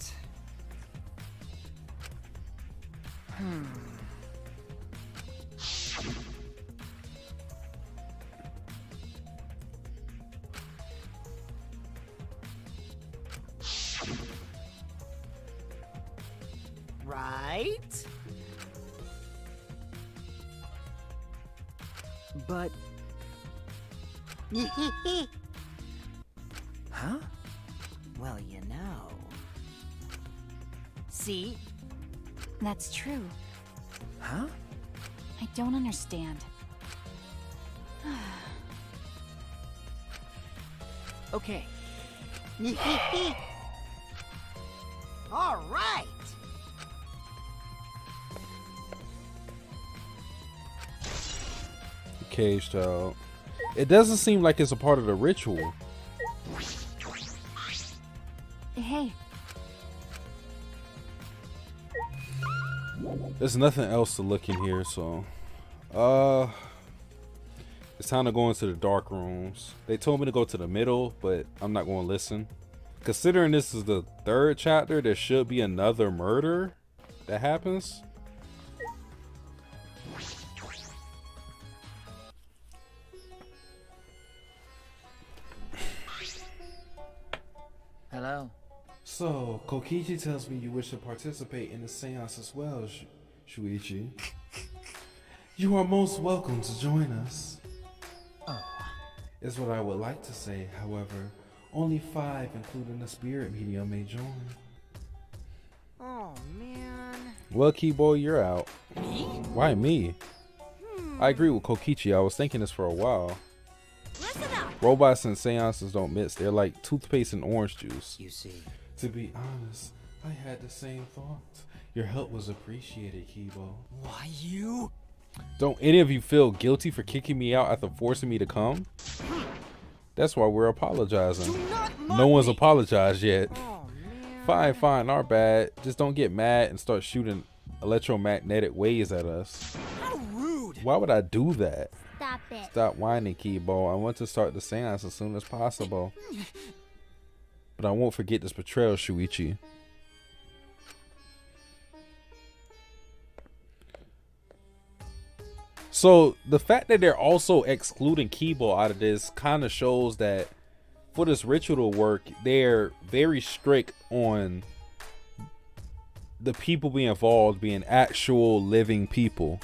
Right? But... Huh? Well, you know. See? That's true. Huh? I don't understand. Okay. All right. Cage child. It doesn't seem like it's a part of the ritual. Hey. There's nothing else to look in here, so it's time to go into the dark rooms. They told me to go to the middle, but I'm not going to listen. Considering this is the 3rd chapter, there should be another murder that happens. Hello. So, Kokichi tells me you wish to participate in the seance as well, Shuichi. You are most welcome to join us. Oh. Is what I would like to say, however, only 5, including the spirit medium, may join. Oh, man. Well, Keyboy, you're out. Me? Why me? I agree with Kokichi. I was thinking this for a while. Listen up. Robots and seances don't mix. They're like toothpaste and orange juice. You see. To be honest, I had the same thought. Your help was appreciated, Kibo. Why you? Don't any of you feel guilty for kicking me out after forcing me to come? That's why we're apologizing. Do not mock No one's me. apologized yet. Oh, man. Fine, fine, our bad. Just don't get mad and start shooting electromagnetic waves at us. How rude! Why would I do that? Stop it. Stop whining, Keybo. I want to start the seance as soon as possible. But I won't forget this betrayal, Shuichi. So the fact that they're also excluding Keybo out of this kind of shows that for this ritual work, they're very strict on the people being involved being actual living people.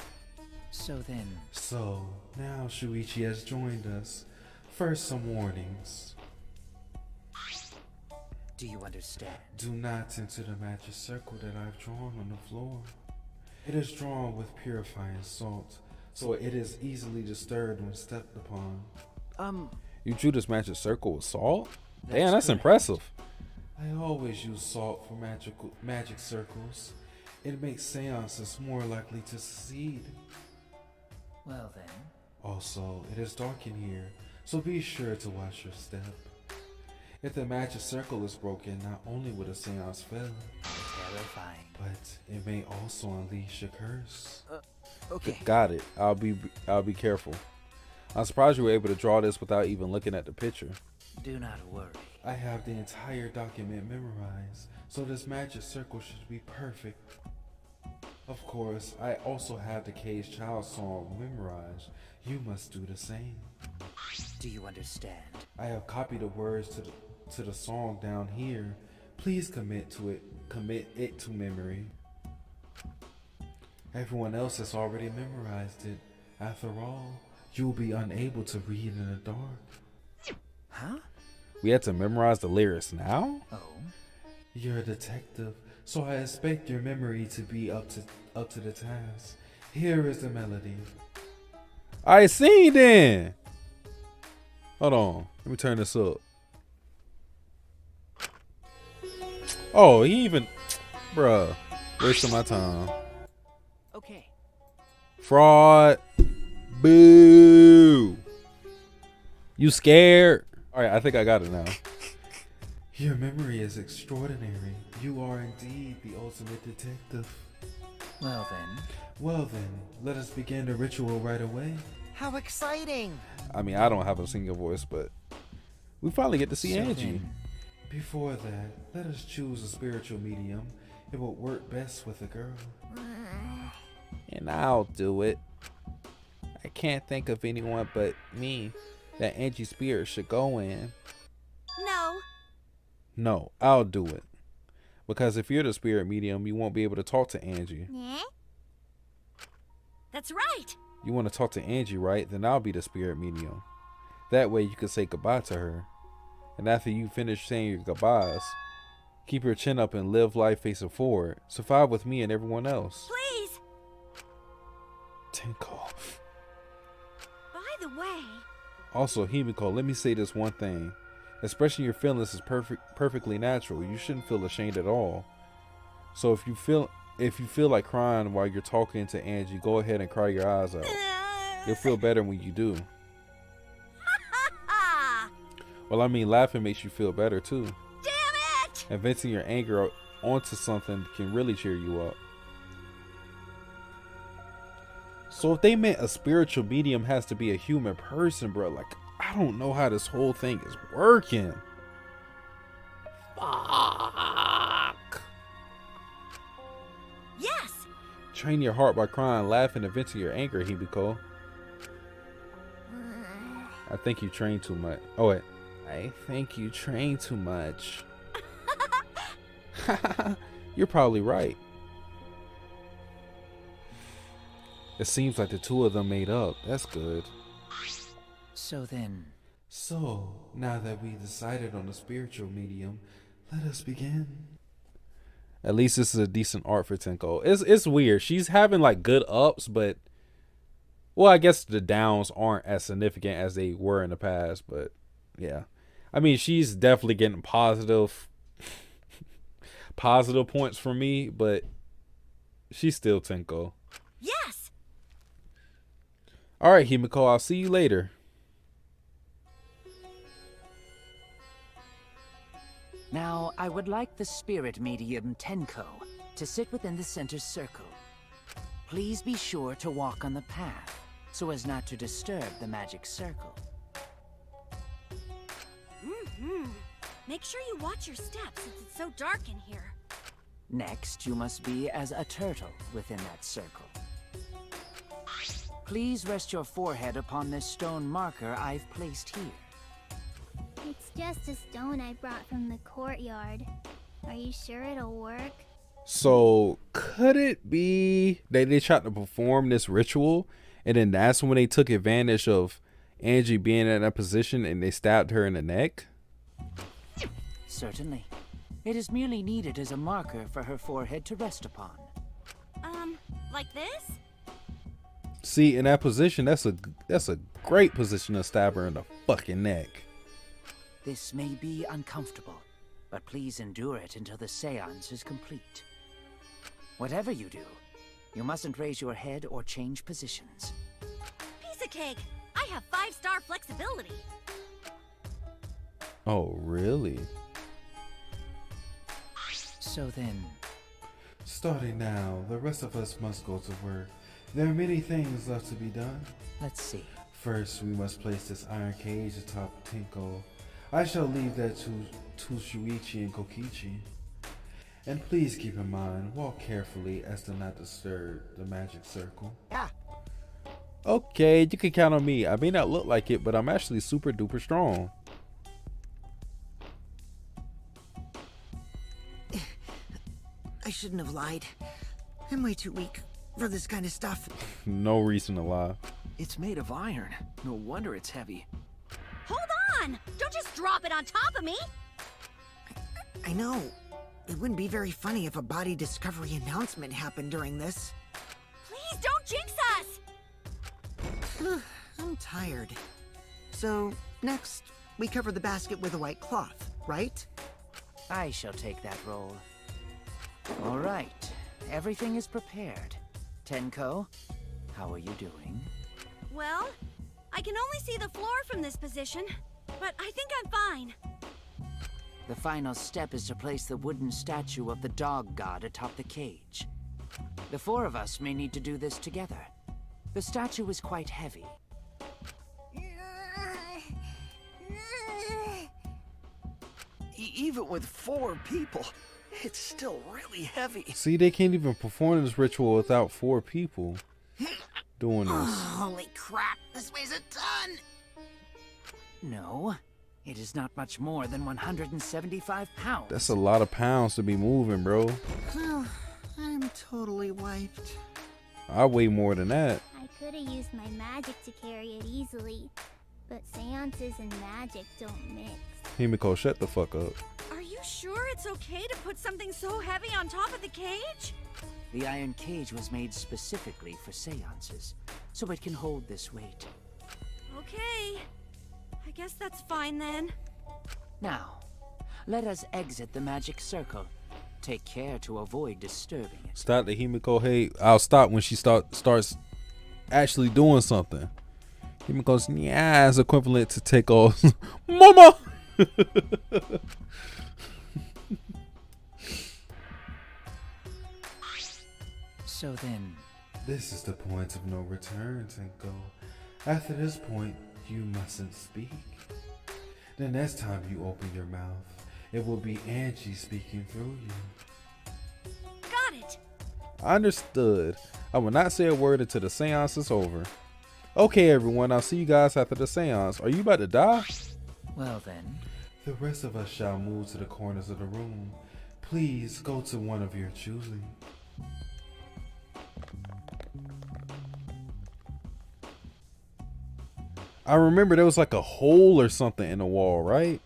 So then... So, now Shuichi has joined us. First, some warnings. Do you understand? Do not enter the magic circle that I've drawn on the floor. It is drawn with purifying salt, so it is easily disturbed when stepped upon. You drew this magic circle with salt? Damn, that's impressive. I always use salt for magic circles. It makes seances more likely to succeed. Well then... Also, it is dark in here, so be sure to watch your step. If the magic circle is broken, not only will the seance fail, Terrifying. but it may also unleash a curse. Okay. Got it. I'll be careful. I'm surprised you were able to draw this without even looking at the picture. Do not worry. I have the entire document memorized, so this magic circle should be perfect. Of course, I also have the Cage Child song memorized. You must do the same. Do you understand? I have copied the words to the song down here. Please commit it to memory. Everyone else has already memorized it. After all, you'll be unable to read in the dark. Huh? We had to memorize the lyrics now? Oh? You're a detective, so I expect your memory to be up to the task. Here is the melody. I see then. Hold on, let me turn this up. Oh, he even, bruh, wasting my time. Okay. Fraud. Boo. You scared? All right, I think I got it now. Your memory is extraordinary. You are indeed the ultimate detective. Well then... Well then, let us begin the ritual right away. How exciting! I mean, I don't have a singing voice, but we finally get to see So Angie. then- Before that, let us choose a spiritual medium. It will work best with a girl. And I'll do it. I can't think of anyone but me that Angie's spirit should go in. No. No, I'll do it. Because if you're the spirit medium, you won't be able to talk to Angie. Yeah? That's right. You want to talk to Angie, right? Then I'll be the spirit medium. That way you can say goodbye to her. And after you finish saying your goodbyes, keep your chin up and live life facing forward. Survive with me and everyone else. Please. Tenko. By the way, Also, Himiko, let me say this one thing. Expressing your feelings is perfectly natural. You shouldn't feel ashamed at all. So if you feel like crying while you're talking to Angie, go ahead and cry your eyes out. You'll feel better when you do. Well, I mean, laughing makes you feel better too. damn it! And venting your anger onto something can really cheer you up. So if they meant a spiritual medium has to be a human person, bro, like, I don't know how this whole thing is working. Fuck. Yes. Train your heart by crying, laughing, and venting your anger, Hibiko. I think you train too much. Oh, wait. I think you train too much. You're probably right. It seems like the two of them made up. That's good. So then... So, now that we decided on the spiritual medium, let us begin. At least this is a decent art for Tenko. It's weird. She's having like good ups, but well, I guess the downs aren't as significant as they were in the past, but yeah. I mean, she's definitely getting positive points from me, but she's still Tenko. Yes. All right, Himiko, I'll see you later. Now, Now, I would like the spirit medium Tenko to sit within the center circle. Please be sure to walk on the path, so as not to disturb the magic circle. Make sure you watch your steps since it's so dark in here. Next, you must be as a turtle within that circle. Please rest your forehead upon this stone marker I've placed here. It's just a stone I brought from the courtyard. Are you sure it'll work? So could it be that they tried to perform this ritual and then that's when they took advantage of Angie being in that position and they stabbed her in the neck? Certainly. It is merely needed as a marker for her forehead to rest upon. Like this? See, in that position, that's a great position to stab her in the fucking neck. This may be uncomfortable, but please endure it until the seance is complete. Whatever you do, you mustn't raise your head or change positions. Piece of cake! I have 5-star flexibility. Oh, really? So then... Starting now, the rest of us must go to work. There are many things left to be done. let's see. First, we must place this iron cage atop Tenko. I shall leave that to Shuichi and Kokichi. And please keep in mind, walk carefully as to not disturb the magic circle. Yeah. Okay, you can count on me. I may not look like it, but I'm actually super duper strong. I shouldn't have lied. I'm way too weak for this kind of stuff. No reason to lie. It's made of iron. No wonder it's heavy. Hold on! Don't just drop it on top of me! I know. It wouldn't be very funny if a body discovery announcement happened during this. Please don't jinx us! I'm tired. So, next, we cover the basket with a white cloth, right? I shall take that role. All right, everything is prepared. Tenko, how are you doing? Well, I can only see the floor from this position, but I think I'm fine. The final step is to place the wooden statue of the dog god atop the cage. The four of us may need to do this together. The statue is quite heavy. Even with 4 people, it's still really heavy. See, they can't even perform this ritual without 4 people doing this. Holy crap, this weighs a ton! No, it is not much more than 175 pounds. That's a lot of pounds to be moving, bro. I'm totally wiped. I weigh more than that. I could have used my magic to carry it easily, but seances and magic don't mix. Himiko, shut the fuck up. Are you sure it's okay to put something so heavy on top of the cage? The iron cage was made specifically for seances, so it can hold this weight. Okay. I guess that's fine then. Now, let us exit the magic circle. Take care to avoid disturbing it. Stop the Himiko. Hey, I'll stop when she starts actually doing something. Himiko's yeah is equivalent to take off. Mama! So then... This is the point of no return, Tenko. After this point, you mustn't speak. The next time you open your mouth, it will be Angie speaking through you. Got it! Understood. I will not say a word until the seance is over. Okay, everyone, I'll see you guys after the seance. Are you about to die? Well then... The rest of us shall move to the corners of the room. Please go to one of your choosing. I remember there was like a hole or something in the wall, right?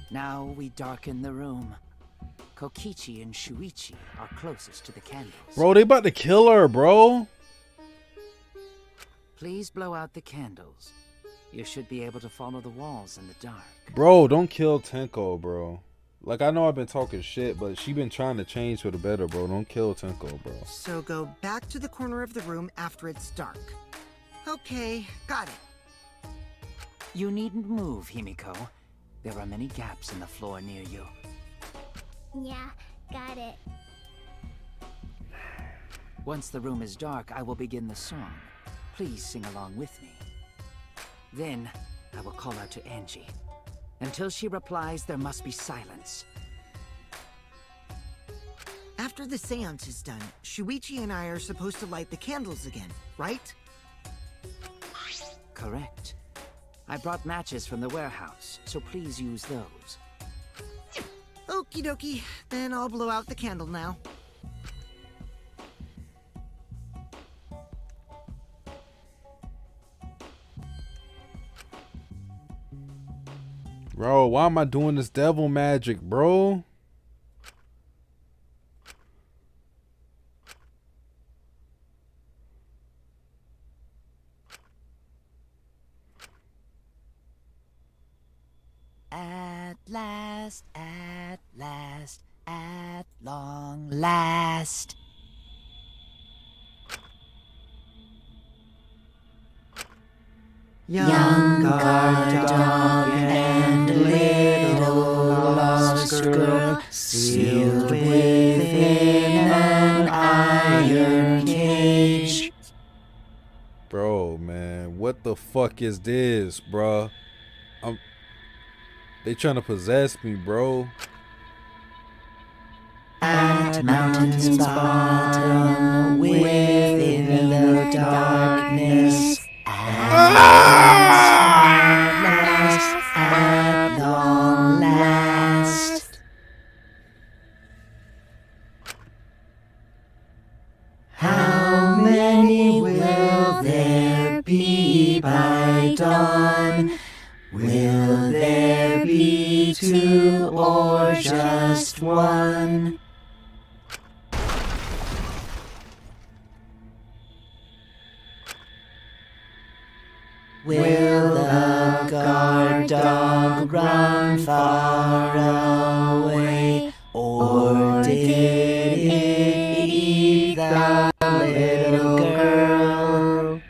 Now we darken the room. Kokichi and Shuichi are closest to the candles. Bro, they about to kill her, bro. Please blow out the candles. You should be able to follow the walls in the dark. Bro, don't kill Tenko, bro. Like, I know I've been talking shit, but she been trying to change for the better, bro. Don't kill Tenko, bro. So go back to the corner of the room after it's dark. Okay, got it. You needn't move, Himiko. There are many gaps in the floor near you. Yeah, got it. Once the room is dark, I will begin the song. Please sing along with me. Then, I will call out to Angie. Until she replies, there must be silence. After the seance is done, Shuichi and I are supposed to light the candles again, right? Correct. I brought matches from the warehouse, so please use those. Okie dokie, then I'll blow out the candle now. Bro, why am I doing this devil magic, bro? At long last. Young guard dog and little lost girl, sealed within an iron cage. Bro, man, what the fuck is this, bro? They trying to possess me, bro. At mountain's bottom, within the darkness, at long last. How many will there be by dawn? Will there be two or just one? Will the guard dog run far away, or did it eat the little girl?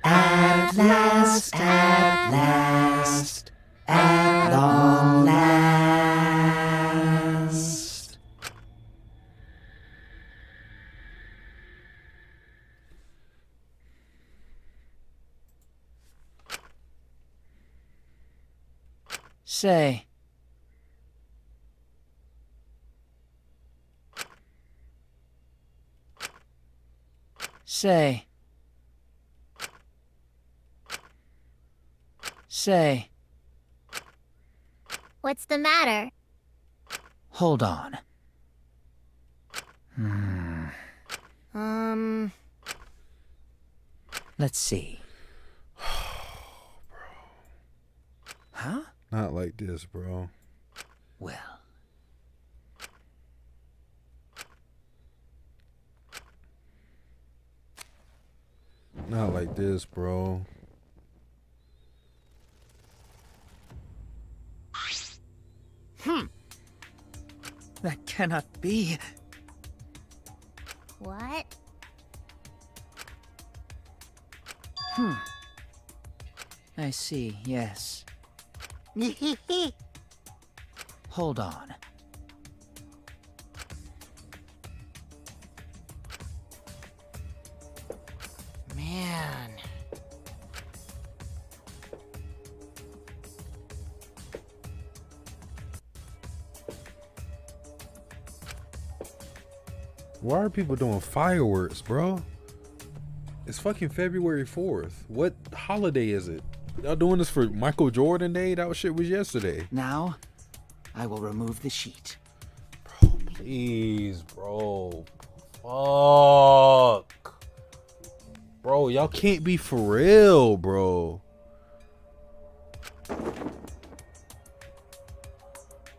At last, at long last. Say. Say. Say. What's the matter? Hold on. Let's see. Huh? Not like this, bro. Well. Not like this, bro. That cannot be. What? I see, yes. Hold on. Man. Why are people doing fireworks, bro? It's fucking February 4th. What holiday is it? Y'all doing this for Michael Jordan Day? That shit was yesterday. Now, I will remove the sheet. Bro, please, bro. Fuck. Bro, y'all can't be for real, bro.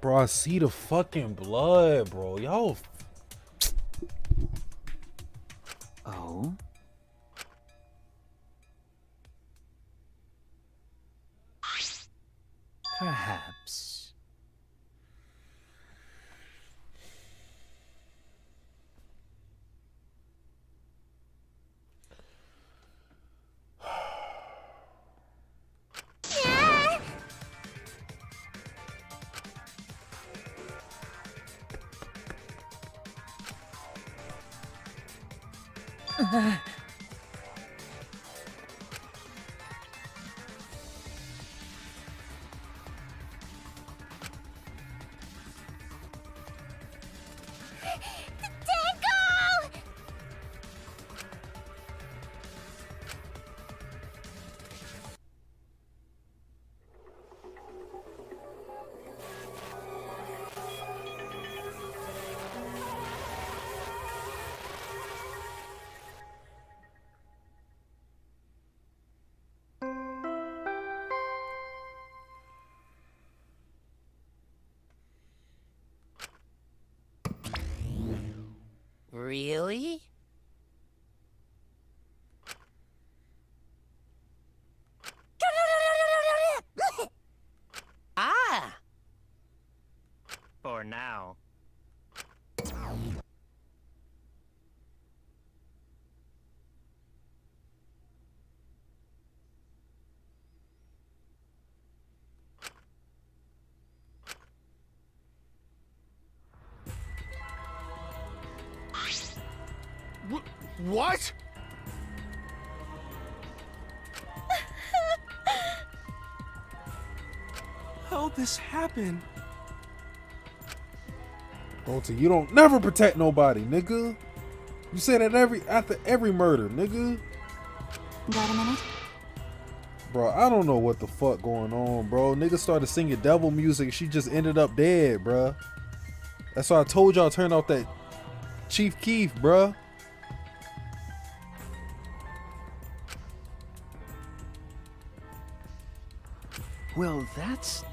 Bro, I see the fucking blood, bro. Y'all. Oh? Perhaps. Really? Ah! For now. What? How'd this happen? Bolton, you don't never protect nobody, nigga. You say that after every murder, nigga. Got a minute? Bro, I don't know what the fuck going on, bro. Nigga started singing devil music. She just ended up dead, bro. That's why I told y'all turn off that Chief Keef, bro. Well, that's...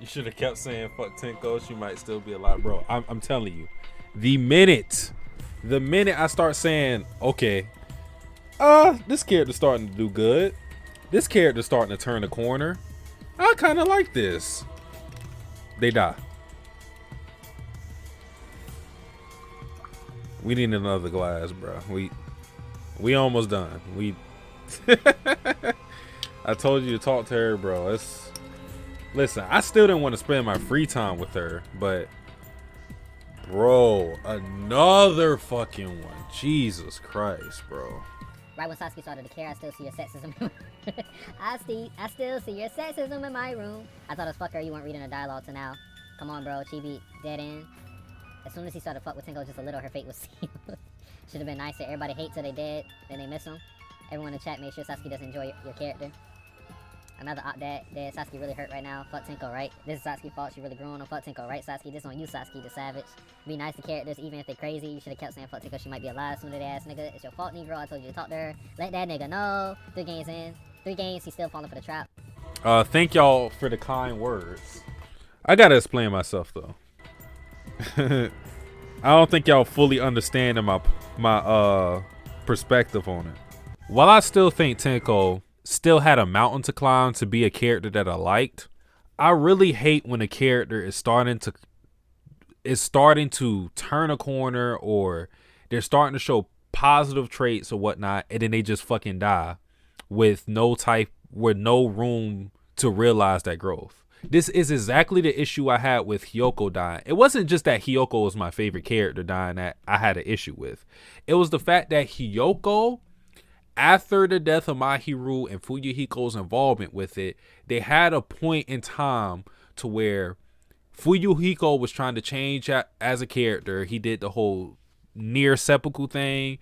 You should have kept saying fuck Tenko. She might still be alive, bro. I'm telling you, the minute I start saying, okay, this character's starting to do good, this character's starting to turn the corner, I kind of like this, they die. We need another glass, bro. We almost done. I told you to talk to her, bro. Listen, I still didn't want to spend my free time with her, but bro, another fucking one. Jesus Christ, bro. Right when Satsuki started to care, I still see your sexism. I still see your sexism in my room. I thought it was fucker you weren't reading the dialogue to now. Come on, bro. Chibi, dead end. As soon as he started to fuck with Tenko just a little, her fate was sealed. Should have been nicer. Everybody hates till they dead, then they miss him. Everyone in chat, make sure Satsuki doesn't enjoy your character. Another op dead. Satsuki really hurt right now. Fuck Tenko, right? This is Satsuki's fault. She really grew on him. Fuck Tenko, right, Satsuki? This on you, Satsuki, the savage. Be nice to characters, even if they crazy. You should have kept saying fuck Tenko. She might be alive sooner, ass nigga. It's your fault, Negro. I told you to talk to her. Let that nigga know. 3 games in. 3 games, he's still falling for the trap. Thank y'all for the kind words. I gotta explain myself though. I don't think y'all fully understand my perspective on it. While I still think Tenko still had a mountain to climb to be a character that I liked, I really hate when a character is starting to turn a corner, or they're starting to show positive traits or whatnot, and then they just fucking die with no room to realize that growth. This is exactly the issue I had with Hiyoko dying. It wasn't just that Hiyoko was my favorite character dying that I had an issue with. It was the fact that Hiyoko, after the death of Mahiru and Fuyuhiko's involvement with it, they had a point in time to where Fuyuhiko was trying to change as a character. He did the whole near seppuku thing.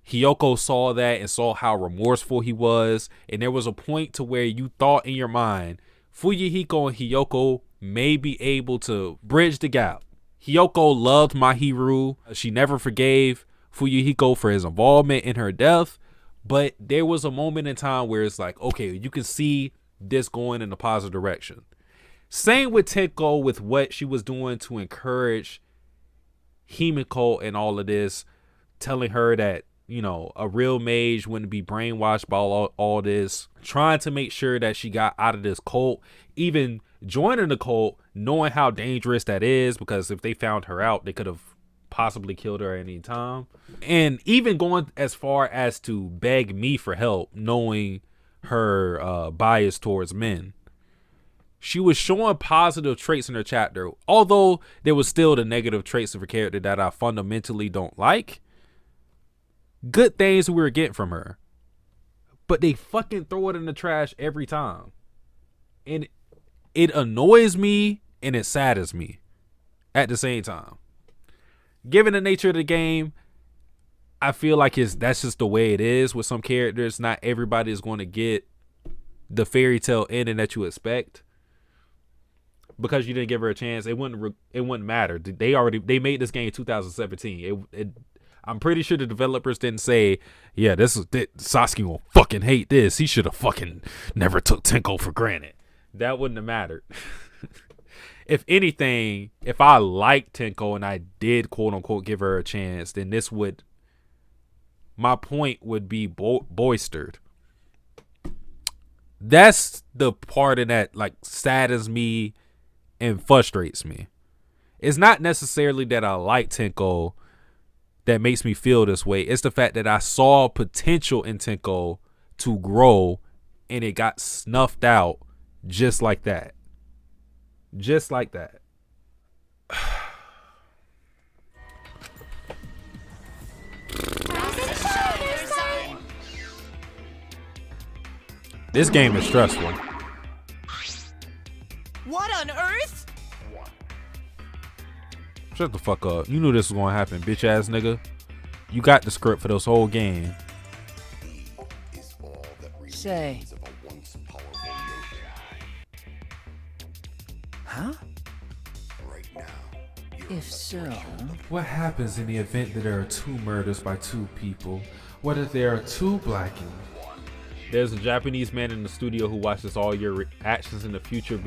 Hiyoko saw that and saw how remorseful he was. And there was a point to where you thought in your mind, Fuyuhiko and Hiyoko may be able to bridge the gap. Hiyoko loved Mahiru. She never forgave Fuyuhiko for his involvement in her death. But there was a moment in time where it's like, okay, you can see this going in a positive direction. Same with Tenko, with what she was doing to encourage Himiko and all of this, telling her that, you know, a real mage wouldn't be brainwashed by all this, trying to make sure that she got out of this cult, even joining the cult, knowing how dangerous that is, because if they found her out, they could have possibly killed her at any time. And even going as far as to beg me for help, knowing her bias towards men. She was showing positive traits in her chapter, although there was still the negative traits of her character that I fundamentally don't like. good things we were getting from her. But they fucking throw it in the trash every time. And it annoys me and it saddens me at the same time. Given the nature of the game, I feel like that's just the way it is with some characters. Not everybody is going to get the fairy tale ending that you expect. Because you didn't give her a chance, it wouldn't matter. They made this game in 2017. I'm pretty sure the developers didn't say, yeah, Satsuki will fucking hate this. He should have fucking never took Tenko for granted. That wouldn't have mattered. If anything, if I liked Tenko and I did quote unquote give her a chance, then my point would be boistered. That's the part of that like saddens me and frustrates me. It's not necessarily that I like Tenko that makes me feel this way. It's the fact that I saw potential in Tenko to grow and it got snuffed out just like that. Just like that. This game is stressful. What on earth? Shut the fuck up. You knew this was gonna happen, bitch ass nigga. You got the script for this whole game. Say. Huh? If so... What happens in the event that there are 2 murders by 2 people? What if there are 2 blackings? There's a Japanese man in the studio who watches all your reactions in the future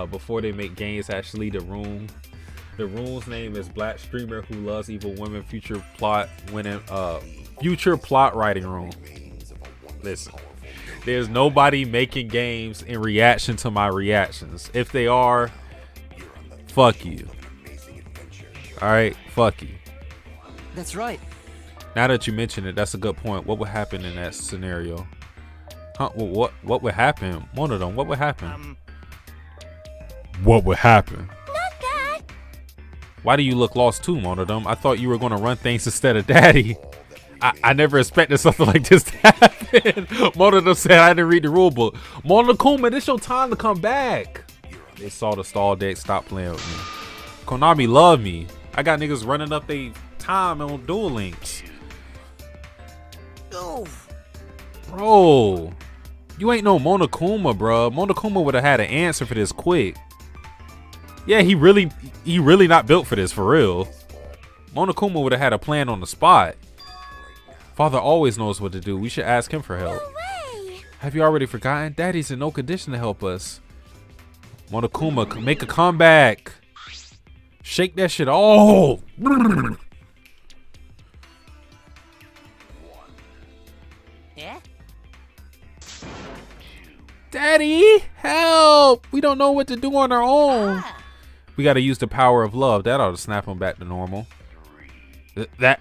before they make games. Actually, the room's name is Black Streamer Who Loves Evil Women Future Plot Writing Room. Listen, there's nobody making games in reaction to my reactions. If they are, fuck you. Alright, fuck you. That's right. Now that you mention it, that's a good point. What would happen in that scenario? Huh? Well, what would happen? One of them. What would happen? What would happen? Not that. Why do you look lost too, Monodum? I thought you were going to run things instead of Daddy. I never expected something like this to happen. Monodum said I didn't read the rule book. Monokuma, this your time to come back. They saw the stall deck. Stop playing with me. Konami love me. I got niggas running up they time on Duel Links. Oh. Bro, you ain't no Monokuma, bro. Monokuma would have had an answer for this quick. Yeah, he really not built for this, for real. Monokuma would have had a plan on the spot. Father always knows what to do. We should ask him for help. No way. Have you already forgotten? Daddy's in no condition to help us. Monokuma, make a comeback. Shake that shit off. Yeah? Daddy, help! We don't know what to do on our own. We gotta use the power of love. That ought to snap him back to normal. That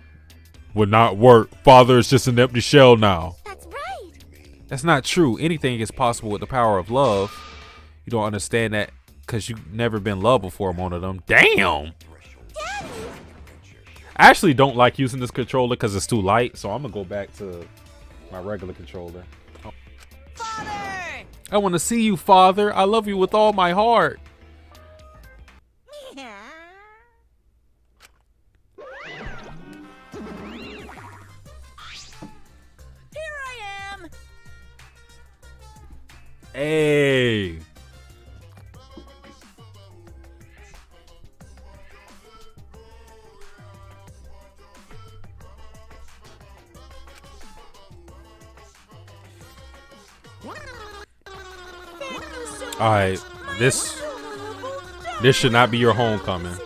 would not work. Father is just an empty shell now. That's right. That's not true. Anything is possible with the power of love. You don't understand that because you've never been loved before, one of them. Damn! Daddy. I actually don't like using this controller because it's too light, so I'm gonna go back to my regular controller. Father! I want to see you, Father. I love you with all my heart. Here I am! Hey. Alright, this should not be your homecoming.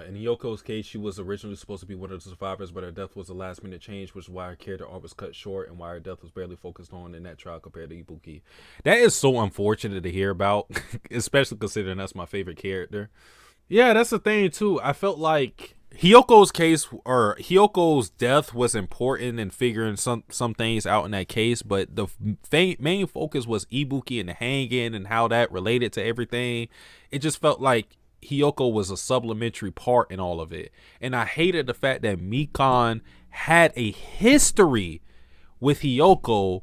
In Yoko's case, she was originally supposed to be one of the survivors, but her death was a last-minute change, which is why her character arc was cut short and why her death was barely focused on in that trial compared to Ibuki. That is so unfortunate to hear about, especially considering that's my favorite character. Yeah, that's the thing too. I felt like Hyoko's case, or Hyoko's death, was important in figuring some things out in that case, but the main focus was Ibuki and the hanging and how that related to everything. It just felt like Hiyoko was a supplementary part in all of it. And I hated the fact that Mikan had a history with Hiyoko,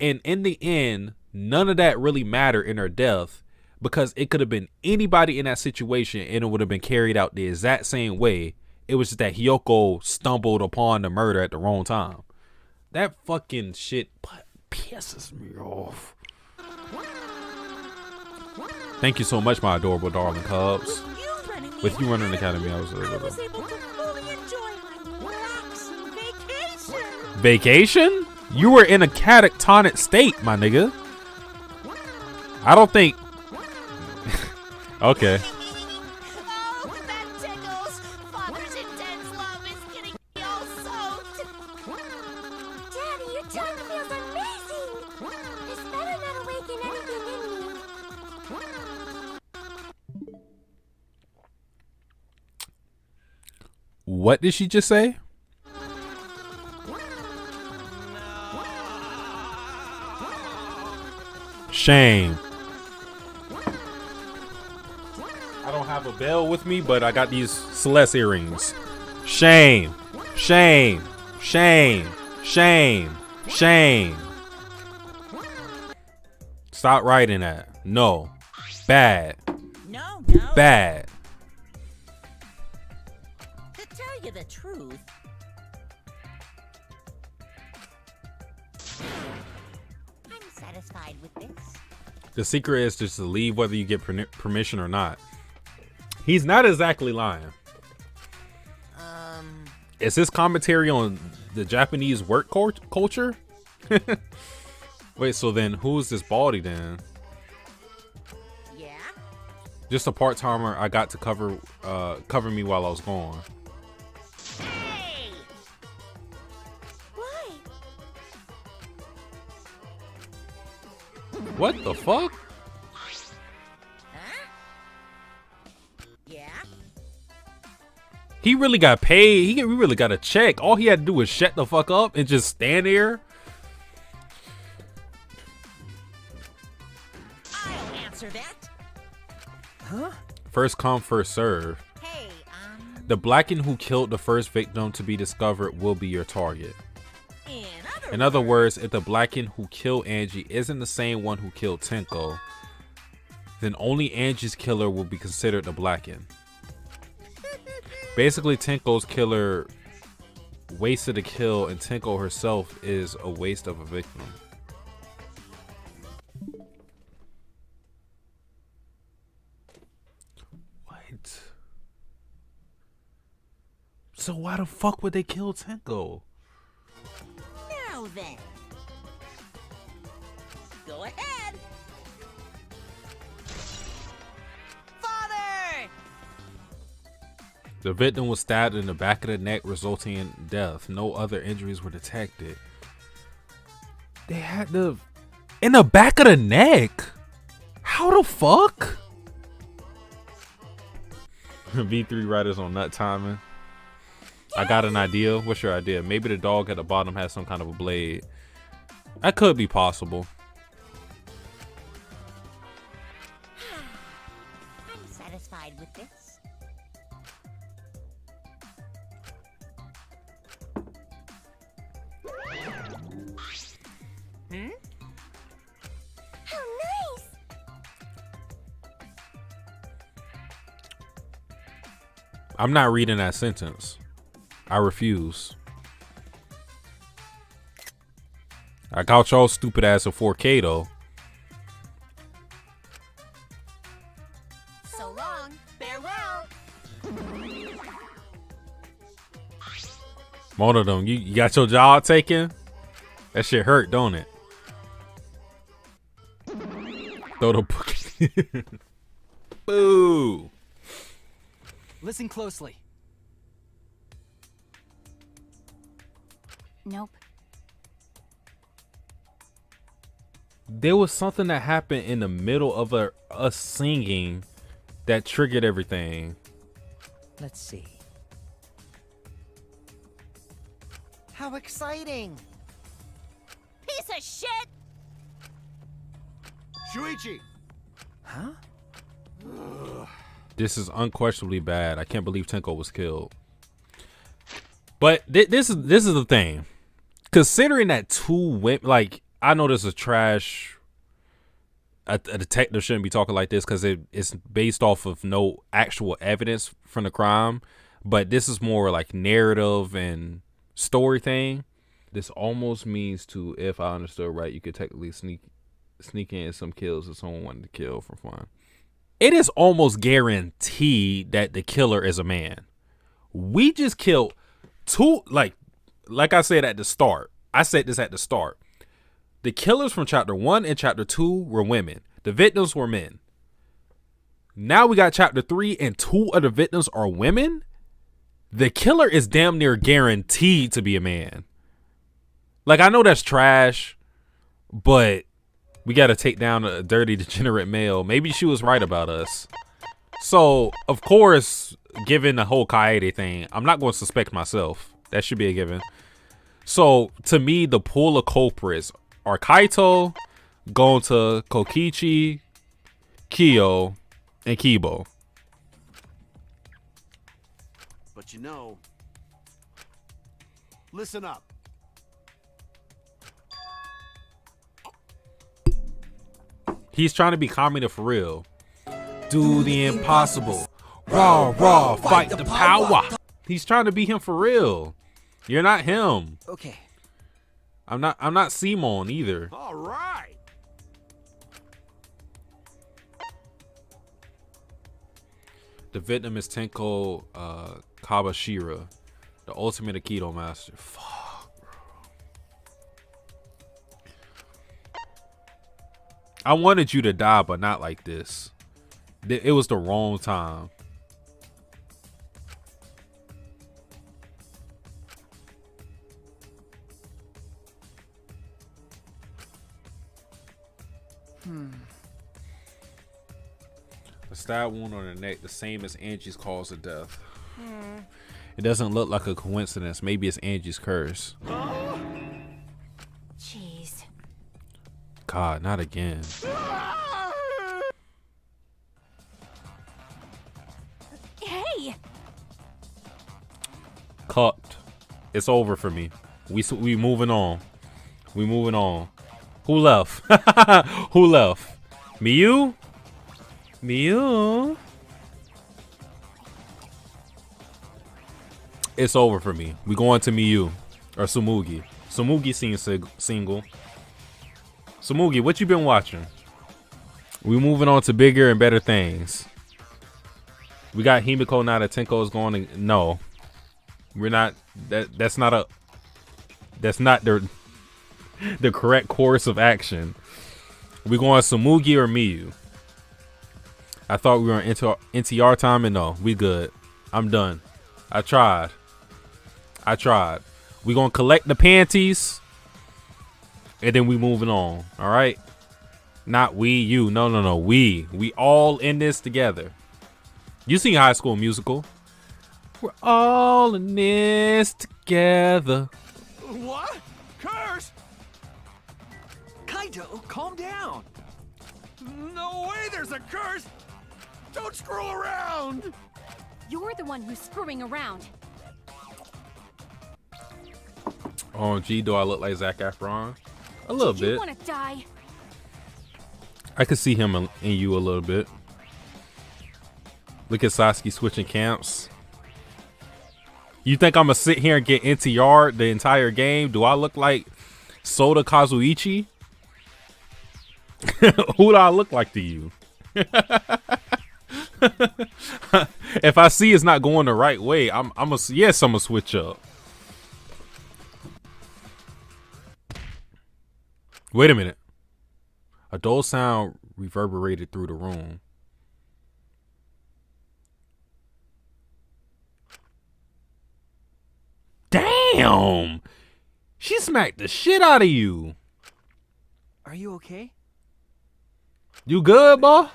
and in the end, none of that really mattered in her death, because it could have been anybody in that situation and it would have been carried out the exact same way. It was just that Hiyoko stumbled upon the murder at the wrong time. That fucking shit pisses me off. Thank you so much, my adorable darling cubs. With you running the academy, I was able to fully enjoy my relaxing vacation. Vacation? You were in a catatonic state, my nigga. I don't think. Okay. Oh, that tickles. Father's intense love is getting me all soaked. Daddy, your tongue feels amazing! This better not awaken anything in me. What did she just say? Shame. I don't have a bell with me, but I got these Celeste earrings. Shame. Shame. Shame. Shame. Shame. Stop writing that. No. Bad. No. Bad. To tell you the truth, I'm satisfied with this. The secret is just to leave whether you get permission or not. He's not exactly lying. Is this commentary on the Japanese work culture? Wait, so then who's this baldy then? Yeah? Just a part-timer I got to cover me while I was gone. Hey! Why? What the fuck? Huh? Yeah? He really got paid. He really got a check. All he had to do was shut the fuck up and just stand there. I'll answer that. Huh? First come, first serve. Hey, The Blacken who killed the first victim to be discovered will be your target. In other words, if the Blacken who killed Angie isn't the same one who killed Tenko, then only Angie's killer will be considered the Blacken. Basically, Tenko's killer wasted a kill, and Tenko herself is a waste of a victim. What? So why the fuck would they kill Tenko? now then. Go ahead. Father! The victim was stabbed in the back of the neck, resulting in death. No other injuries were detected. They had the... in the back of the neck? How the fuck? V3 writers on nut timing. I got an idea. What's your idea? Maybe the dog at the bottom has some kind of a blade. That could be possible. I'm satisfied with this. Hmm? How nice! I'm not reading that sentence. I refuse. I got y'all stupid ass a 4K though. So long. Farewell. One of them, you got your jaw taken? That shit hurt, don't it? Throw the book. Boo. Listen closely. Nope. There was something that happened in the middle of us singing that triggered everything. Let's see. How exciting! Piece of shit. Shuichi! Huh? This is unquestionably bad. I can't believe Tenko was killed. But this is the thing. Considering that 2 women, like, I know this is trash. A detective shouldn't be talking like this because it's based off of no actual evidence from the crime. But this is more like narrative and story thing. This almost means to, if I understood right, you could technically sneak in some kills if someone wanted to kill for fun. It is almost guaranteed that the killer is a man. We just killed 2, like I said at the start. I said this at the start. The killers from chapter 1 and chapter 2 were women. The victims were men. Now we got chapter 3 and 2 of the victims are women. The killer is damn near guaranteed to be a man. Like, I know that's trash, but we got to take down a dirty, degenerate male. Maybe she was right about us. So, of course, given the whole Kaede thing, I'm not going to suspect myself. That should be a given. So, to me, the pool of culprits are Kaito, Gonta, Kokichi, Kyo, and Kibo. But you know, listen up. He's trying to be Kamina for real. Do the impossible. Raw, raw, fight the power. He's trying to be him for real. You're not him. Okay. I'm not Simon either. All right. The victim is Tenko Kabashira, the ultimate Aikido master. Fuck, bro. I wanted you to die, but not like this. It was the wrong time. A stab wound on the neck, the same as Angie's cause of death. It doesn't look like a coincidence. Maybe it's Angie's curse. Jeez. God, not again. Hey! Cucked. It's over for me. We moving on. We moving on. Who left? Who left? Miyu? Miyu? It's over for me. We going to Miyu or Sumugi. Sumugi seems single. Sumugi, what you been watching? We moving on to bigger and better things. We got Himiko now that Tenko is going to, no. We're not, that's not the correct course of action. We going Sumugi or Miyu? I thought we were into NTR time, and no, we good. I'm done. I tried. We gonna collect the panties, and then we moving on. All right. Not we, you. No. We all in this together. You seen High School Musical? We're all in this together. What? Curse? Kaito, calm down. No way there's a curse! Don't screw around! You're the one who's screwing around. Oh, gee, do I look like Zac Efron? A little bit. You want to die? I could see him in you a little bit. Look at Satsuki switching camps. You think I'm gonna sit here and get NTR the entire game? Do I look like Soda Kazuichi? Who do I look like to you? If I see it's not going the right way, I'm gonna switch up. Wait a minute. A dull sound reverberated through the room. Damn! She smacked the shit out of you. Are you okay? You good, boy?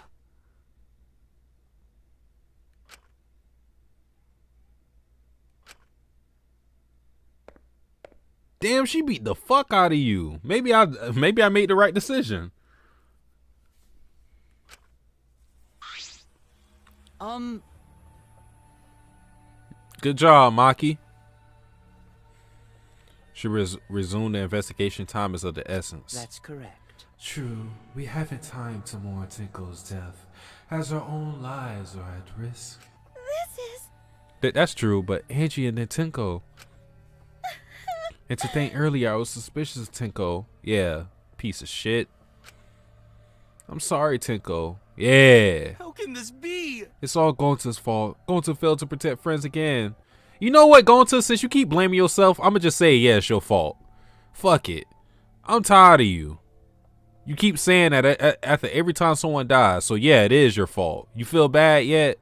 Damn, she beat the fuck out of you. Maybe I made the right decision. Good job, Maki. Should resume the investigation. Time is of the essence. That's correct. True, we haven't time to mourn Tinko's death, as our own lives are at risk. This is... That's true, but Angie and then Tinko. And to think earlier, I was suspicious of Tinko. Yeah, piece of shit. I'm sorry, Tinko. Yeah. How can this be? It's all Gonta's fault. Gonta failed to protect friends again. You know what, Gonta? Since you keep blaming yourself, I'm gonna just say, yeah, it's your fault. Fuck it. I'm tired of you. You keep saying that after every time someone dies. So yeah, it is your fault. You feel bad yet?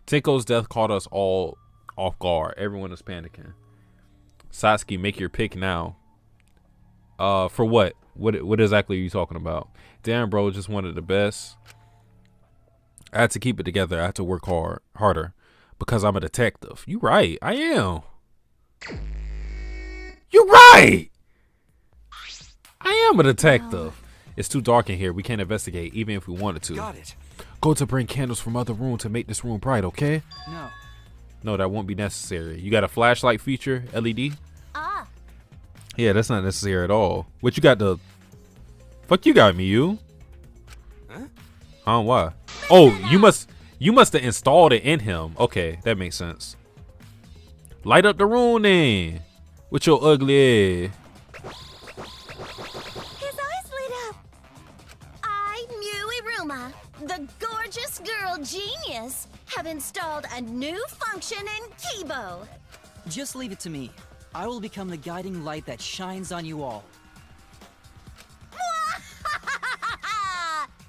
Tinko's death caught us all off guard. Everyone is panicking. Satsuki, make your pick now. For what? What exactly are you talking about? Damn, bro, just wanted the best. I had to keep it together. I had to work harder. Because I'm a detective. You right. I am. You right. I am a detective. It's too dark in here. We can't investigate even if we wanted to. Got it. Go to bring candles from other room to make this room bright, okay? No. No, that won't be necessary. You got a flashlight feature, LED? Ah. Yeah, that's not necessary at all. What you got the... Fuck you got me, you? Huh? Why? Oh, you must have installed it in him. Okay, that makes sense. Light up the room then. With your ugly head. His eyes lit up. I, Muiruma, the gorgeous girl genius, have installed a new function in Kibo. Just leave it to me. I will become the guiding light that shines on you all.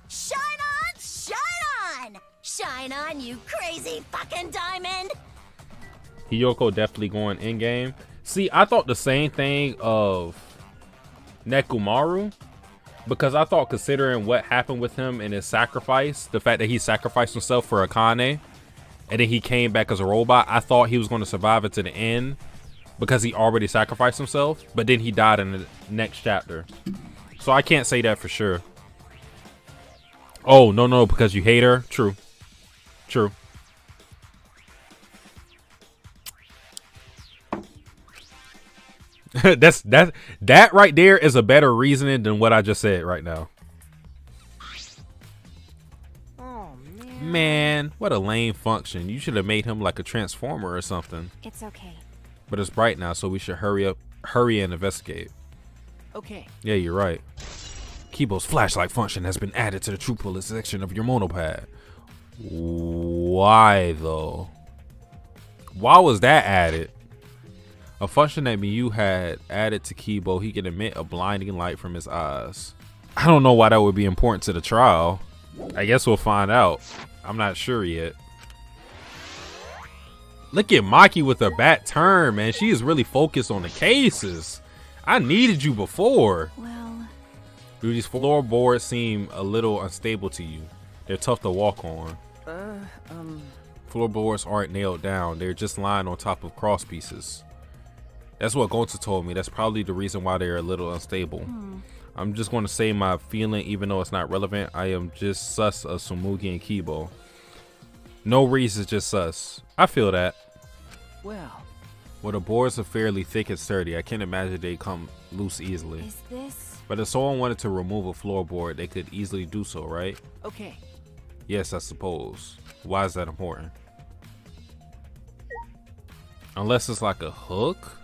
Shine on, shine on! Shine on, you crazy fucking diamond! Hiyoko definitely going in game. See, I thought the same thing of Nekomaru, because I thought, considering what happened with him and his sacrifice, the fact that he sacrificed himself for Akane, and then he came back as a robot, I thought he was going to survive it to the end because he already sacrificed himself, but then he died in the next chapter. So I can't say that for sure. Oh, no, because you hate her? True. True. that right there is a better reasoning than what I just said right now. Oh, Man, what a lame function. You should have made him like a transformer or something. It's okay. But it's bright now, so we should hurry and investigate. Okay. Yeah, you're right. Kibo's flashlight function has been added to the true puller section of your monopad. Why though? Why was that added? A function that Miyu had added to Kibo, he can emit a blinding light from his eyes. I don't know why that would be important to the trial. I guess we'll find out. I'm not sure yet. Look at Maki with her back turn, man. She is really focused on the cases. I needed you before. Well, Do these floorboards seem a little unstable to you? They're tough to walk on. Floorboards aren't nailed down. They're just lying on top of cross pieces. That's what Gonta told me. That's probably the reason why they're a little unstable. I'm just going to say my feeling, even though it's not relevant. I am just sus of Tsumugi and Kibo. No reason, just sus. I feel that. Well, the boards are fairly thick and sturdy. I can't imagine they come loose easily. is this? But if someone wanted to remove a floorboard, they could easily do so, right? okay. Yes, I suppose. Why is that important? Unless it's like a hook?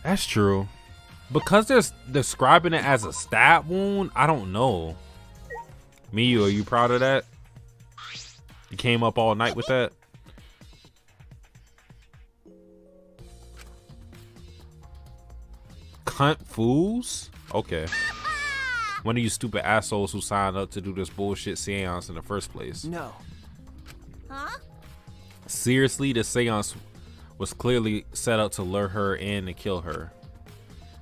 That's true. Because they're describing it as a stab wound, I don't know. Miyu, are you proud of that? You came up all night with that? Cunt fools? Okay. One of you stupid assholes who signed up to do this bullshit seance in the first place. No. Huh? Seriously, the seance was clearly set up to lure her in and kill her.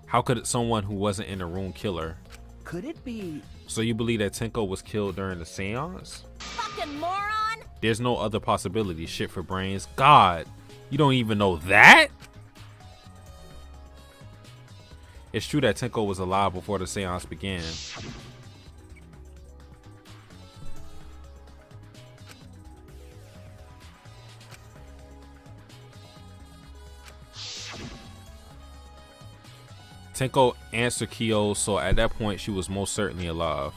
How could someone who wasn't in the room kill her? Could it be? So you believe that Tinko was killed during the seance? Fucking moron! There's no other possibility. Shit for brains. God, you don't even know that? It's true that Tenko was alive before the seance began. Tenko answered Kyo, so at that point she was most certainly alive.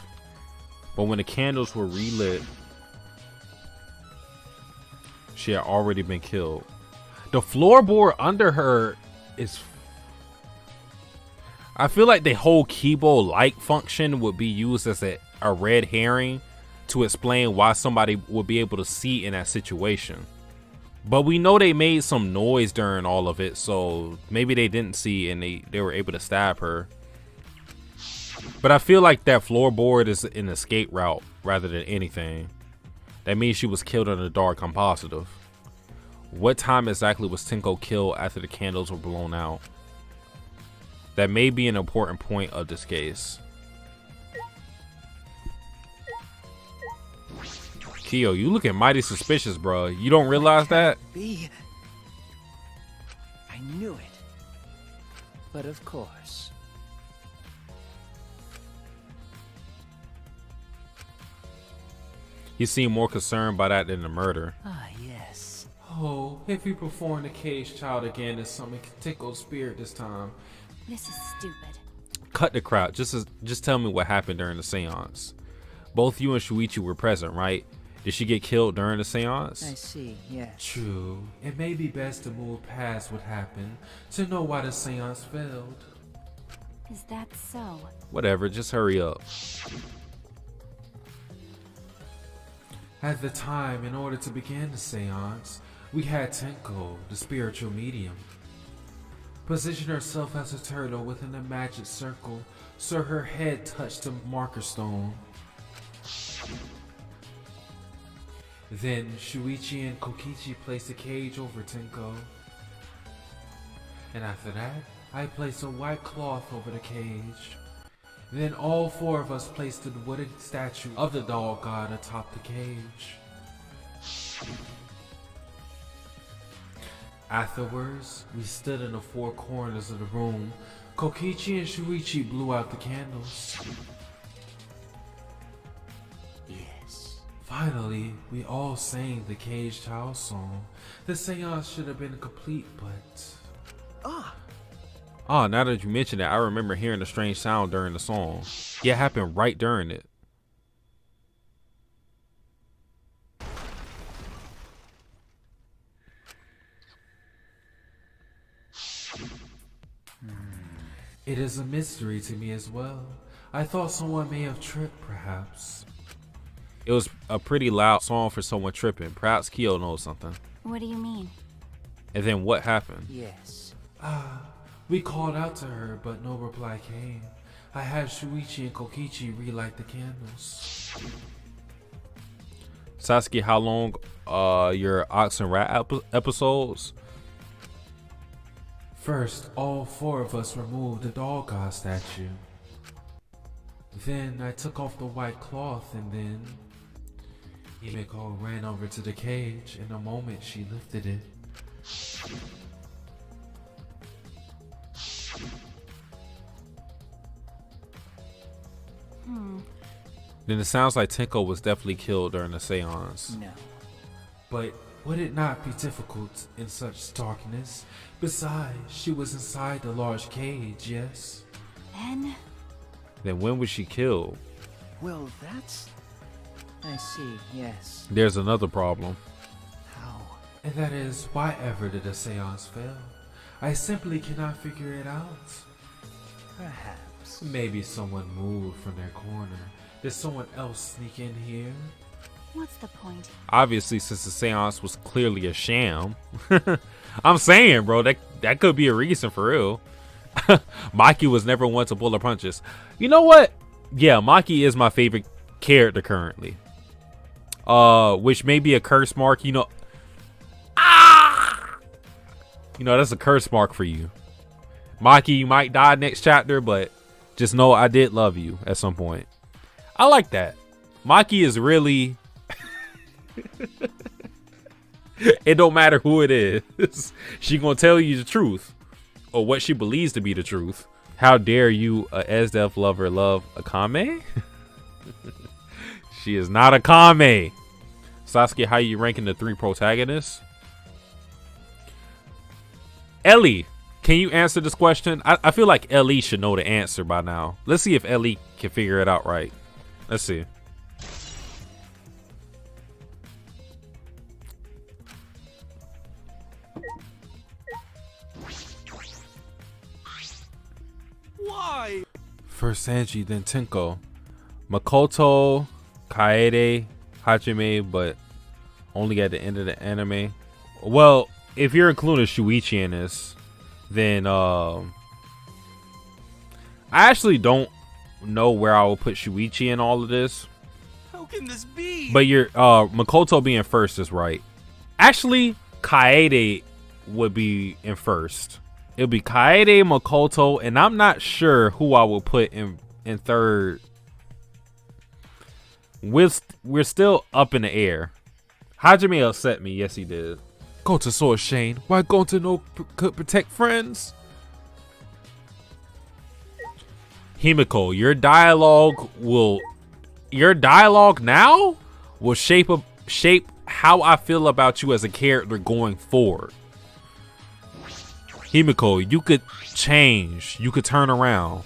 But when the candles were relit, she had already been killed. The floorboard under her is... I feel like the whole Kibo like function would be used as a red herring to explain why somebody would be able to see in that situation. But we know they made some noise during all of it, so maybe they didn't see and they were able to stab her. But I feel like that floorboard is an escape route rather than anything. That means she was killed in the dark. I'm positive. What time exactly was Tenko killed after the candles were blown out? That may be an important point of this case. Kyo, you looking mighty suspicious, bro. You don't realize that? I knew it. But of course. He seemed more concerned by that than the murder. Ah, yes. Oh, if you perform the caged child again, it's something Tenko's spirit this time. This is stupid. Cut the crowd. Just tell me what happened during the seance. Both you and Shuichi were present, right? Did she get killed during the seance? I see, yes. True. It may be best to move past what happened to know why the seance failed. Is that so? Whatever, just hurry up. At the time, in order to begin the seance, we had Tenko, the spiritual medium, position herself as a turtle within the magic circle so her head touched the marker stone. Then Shuichi and Kokichi placed a cage over Tenko. And after that, I placed a white cloth over the cage. Then all four of us placed a wooden statue of the dog god atop the cage. Afterwards, we stood in the four corners of the room. Kokichi and Shuichi blew out the candles. Yes. Finally, we all sang the caged child song. The seance should have been complete, but... Oh, now that you mention it, I remember hearing a strange sound during the song. Yeah, it happened right during it. It is a mystery to me as well. I thought someone may have tripped, perhaps. It was a pretty loud song for someone tripping. Perhaps Kyo knows something. What do you mean? And then what happened? Yes. We called out to her, but no reply came. I had Shuichi and Kokichi relight the candles. Satsuki, how long your Ox and Rat episodes? First, all four of us removed the dog god statue. Then I took off the white cloth and then Himeko ran over to the cage. In a moment she lifted it. Then it sounds like Tenko was definitely killed during the seance. No. But would it not be difficult in such darkness? Besides, she was inside the large cage, yes? Then when was she killed? Well, that's... I see, yes. There's another problem. How? And that is, why ever did the seance fail? I simply cannot figure it out. Perhaps. Maybe someone moved from their corner. Did someone else sneak in here? What's the point? Obviously, since the seance was clearly a sham. I'm saying, bro, that could be a reason for real. Maki was never one to pull her punches. You know what? Yeah, Maki is my favorite character currently. Which may be a curse mark, you know. You know, that's a curse mark for you. Maki, you might die next chapter, but just know I did love you at some point. I like that. Maki is really... It don't matter who it is. She gonna tell you the truth. Or what she believes to be the truth. How dare you, a SDF lover, love a Kame? She is not a Kame. Satsuki, how you ranking the 3 protagonists? Ellie, can you answer this question? I feel like Ellie should know the answer by now. Let's see if Ellie can figure it out right. Let's see. Why? First Sanji, then Tenko. Makoto, Kaede, Hajime, but only at the end of the anime. Well, if you're including Shuichi in this, then I actually don't know where I will put Shuichi in all of this. How can this be? But your Makoto being first is right. Actually, Kaede would be in first. It'll be Kaede, Makoto, and I'm not sure who I will put in third. We're still up in the air. Hajime upset me. Yes, he did. Go to Sword Shane. Why go to no could protect friends? Himiko, your dialogue now will shape how I feel about you as a character going forward. Himiko, you could change. You could turn around.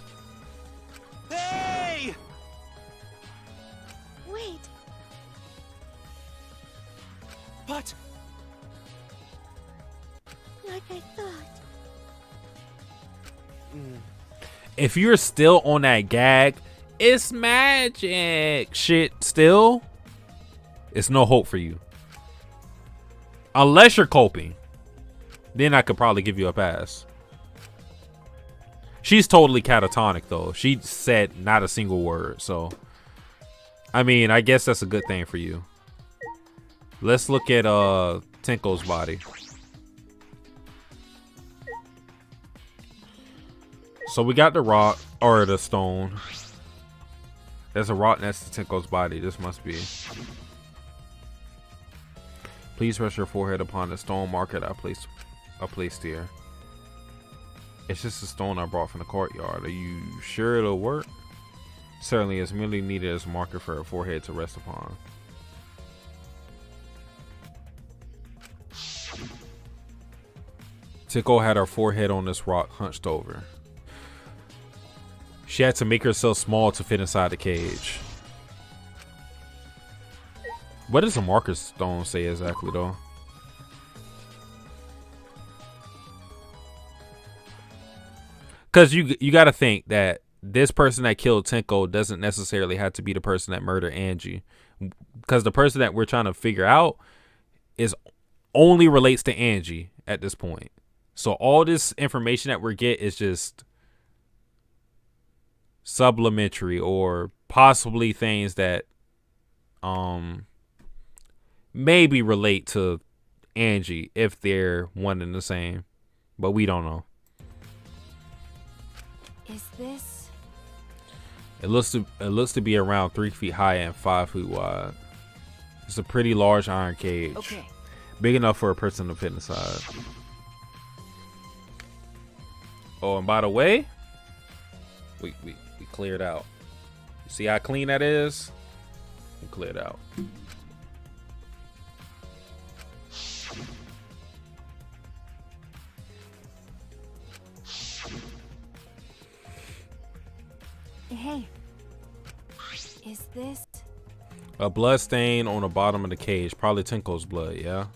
Hey! Wait. But Like I thought. If you're still on that gag, it's magic shit still, it's no hope for you. Unless you're coping. Then I could probably give you a pass. She's totally catatonic though. She said not a single word. So, I mean, I guess that's a good thing for you. Let's look at Tenko's body. So we got the rock or the stone. There's a rock next to Tenko's body. This must be. Please rest your forehead upon the stone marker that I placed here. It's just a stone I brought from the courtyard. Are you sure it'll work? Certainly, it's merely needed as a marker for her forehead to rest upon. Tenko had her forehead on this rock hunched over. She had to make herself small to fit inside the cage. What does a marker stone say exactly though? Because you got to think that this person that killed Tenko doesn't necessarily have to be the person that murdered Angie. Because the person that we're trying to figure out is only relates to Angie at this point. So all this information that we get is just supplementary or possibly things that maybe relate to Angie if they're one and the same, but we don't know. Is this? It looks to be around 3 feet high and 5 feet wide. It's a pretty large iron cage. Okay. Big enough for a person to fit inside. Oh, and by the way, we cleared out. You see how clean that is? We cleared out. Hey. Is this? A blood stain on the bottom of the cage. Probably Tenko's blood, yeah?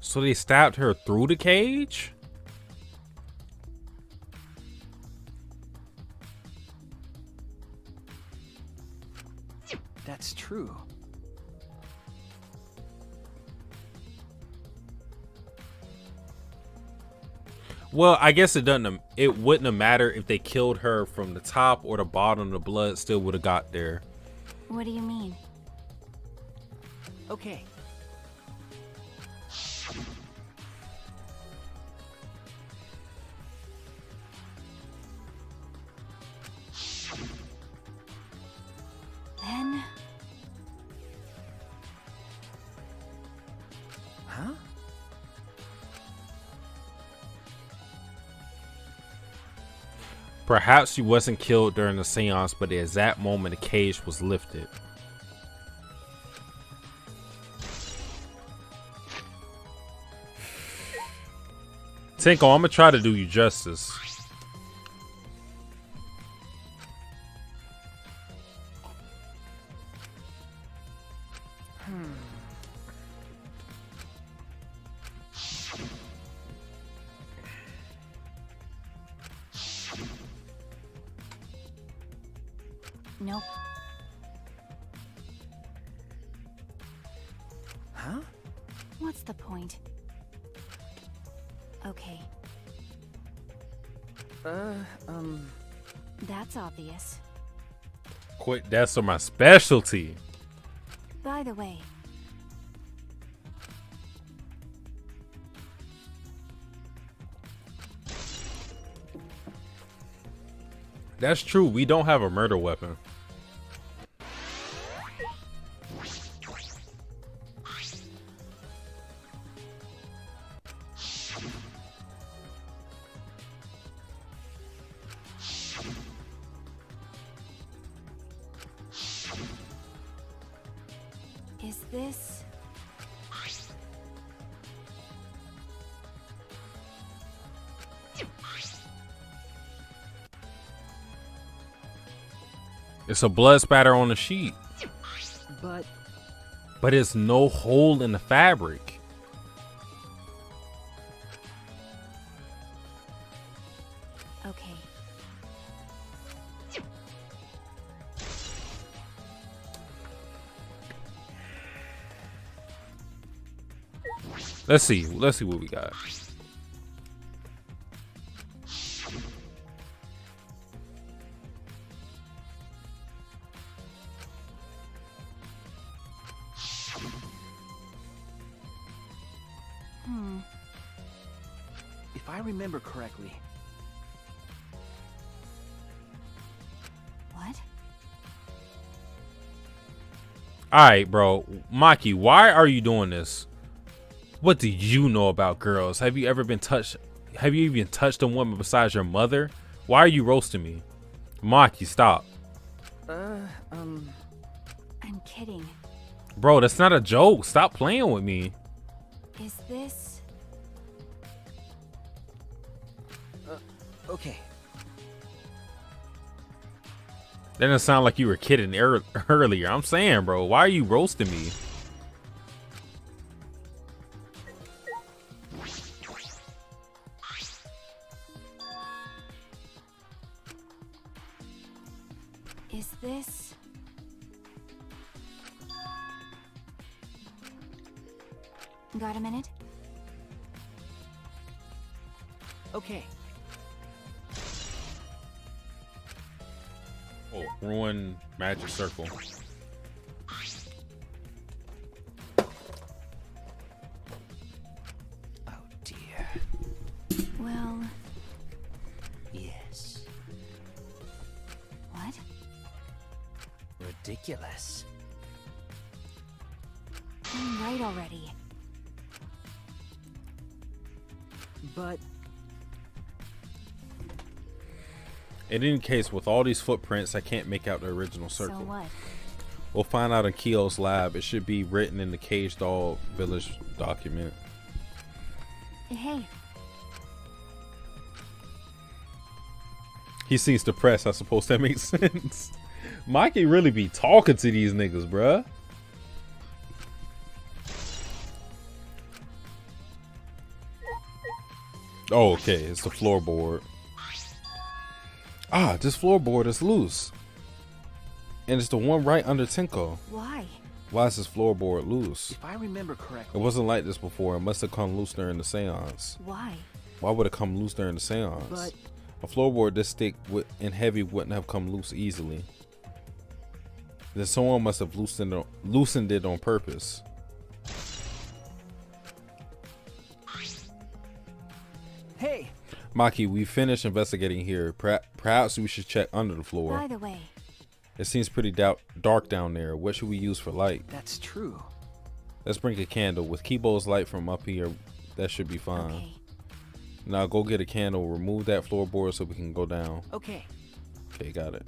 So they stabbed her through the cage? That's true. Well, I guess it wouldn't have mattered if they killed her from the top or the bottom. The blood still would have got there. What do you mean? Okay. Then? Huh? Perhaps she wasn't killed during the seance, but the exact moment the cage was lifted. Tenko, I'm gonna try to do you justice. Nope. Huh? What's the point? Okay. That's obvious. Quick deaths are my specialty. By the way, That's true. We don't have a murder weapon. is this... It's a blood spatter on the sheet. But it's no hole in the fabric. Okay. Let's see what we got. if I remember correctly... What? Alright, bro. Maki, why are you doing this? What do you know about girls? Have you ever been touched? Have you even touched a woman besides your mother? Why are you roasting me? Maki, stop. I'm kidding. Bro, that's not a joke. Stop playing with me. Is this... Okay. That doesn't sound like you were kidding earlier. I'm saying, bro, why are you roasting me? Is this... Got a minute? Okay. Oh, ruin magic circle. Oh dear. Well... Yes. What? Ridiculous. I'm right already. But... In any case, with all these footprints, I can't make out the original circle. So what? We'll find out in Kyo's lab. It should be written in the Cage Doll Village document. Hey. He seems depressed. I suppose that makes sense. Mikey really be talking to these niggas, bruh. Oh, okay. It's the floorboard. Ah, this floorboard is loose. And it's the one right under Tenko. Why? Why is this floorboard loose? If I remember correctly... It wasn't like this before. It must have come loose during the seance. Why? Why would it come loose during the seance? But... A floorboard this thick and heavy wouldn't have come loose easily. Then someone must have loosened it on purpose. Hey! Maki, we finished investigating here. Perhaps we should check under the floor. By the way... It seems pretty dark down there. What should we use for light? That's true. Let's bring a candle. With Kibo's light from up here, that should be fine. Okay. Now go get a candle. Remove that floorboard so we can go down. Okay. Okay, got it.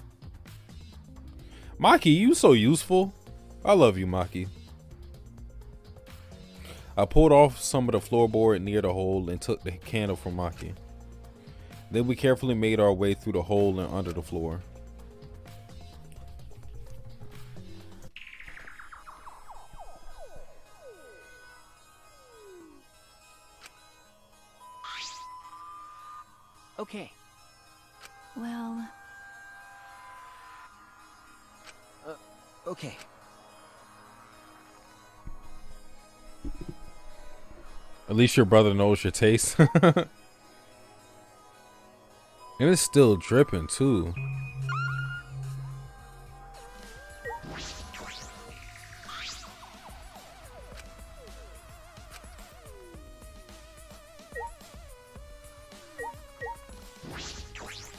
Maki, you so useful. I love you, Maki. I pulled off some of the floorboard near the hole and took the candle from Maki. Then we carefully made our way through the hole and under the floor. Okay. Well... Okay. At least your brother knows your taste. And it's still dripping too.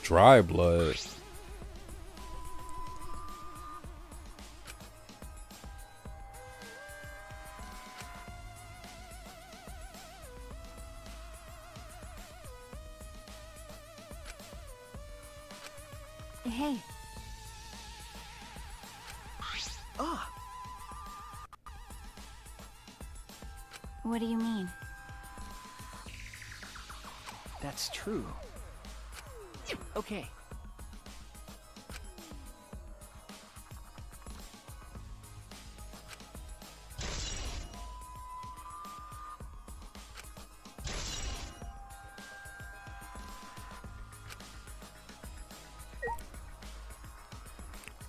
Dry blood. Hey. Ah. What do you mean? That's true. Okay.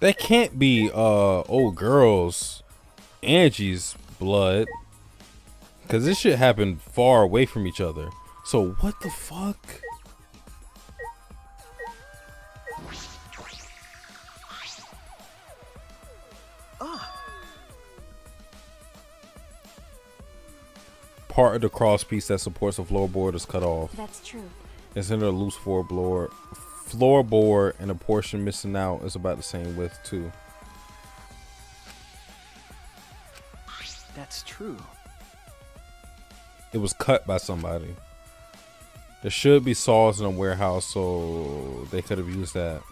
That can't be old girl's Angie's blood, because this shit happened far away from each other. So what the fuck? Part of the cross piece that supports the floorboard is cut off. That's true. It's in a loose floorboard, and a portion missing out is about the same width too. That's true. It was cut by somebody. There should be saws in a warehouse, so they could have used that.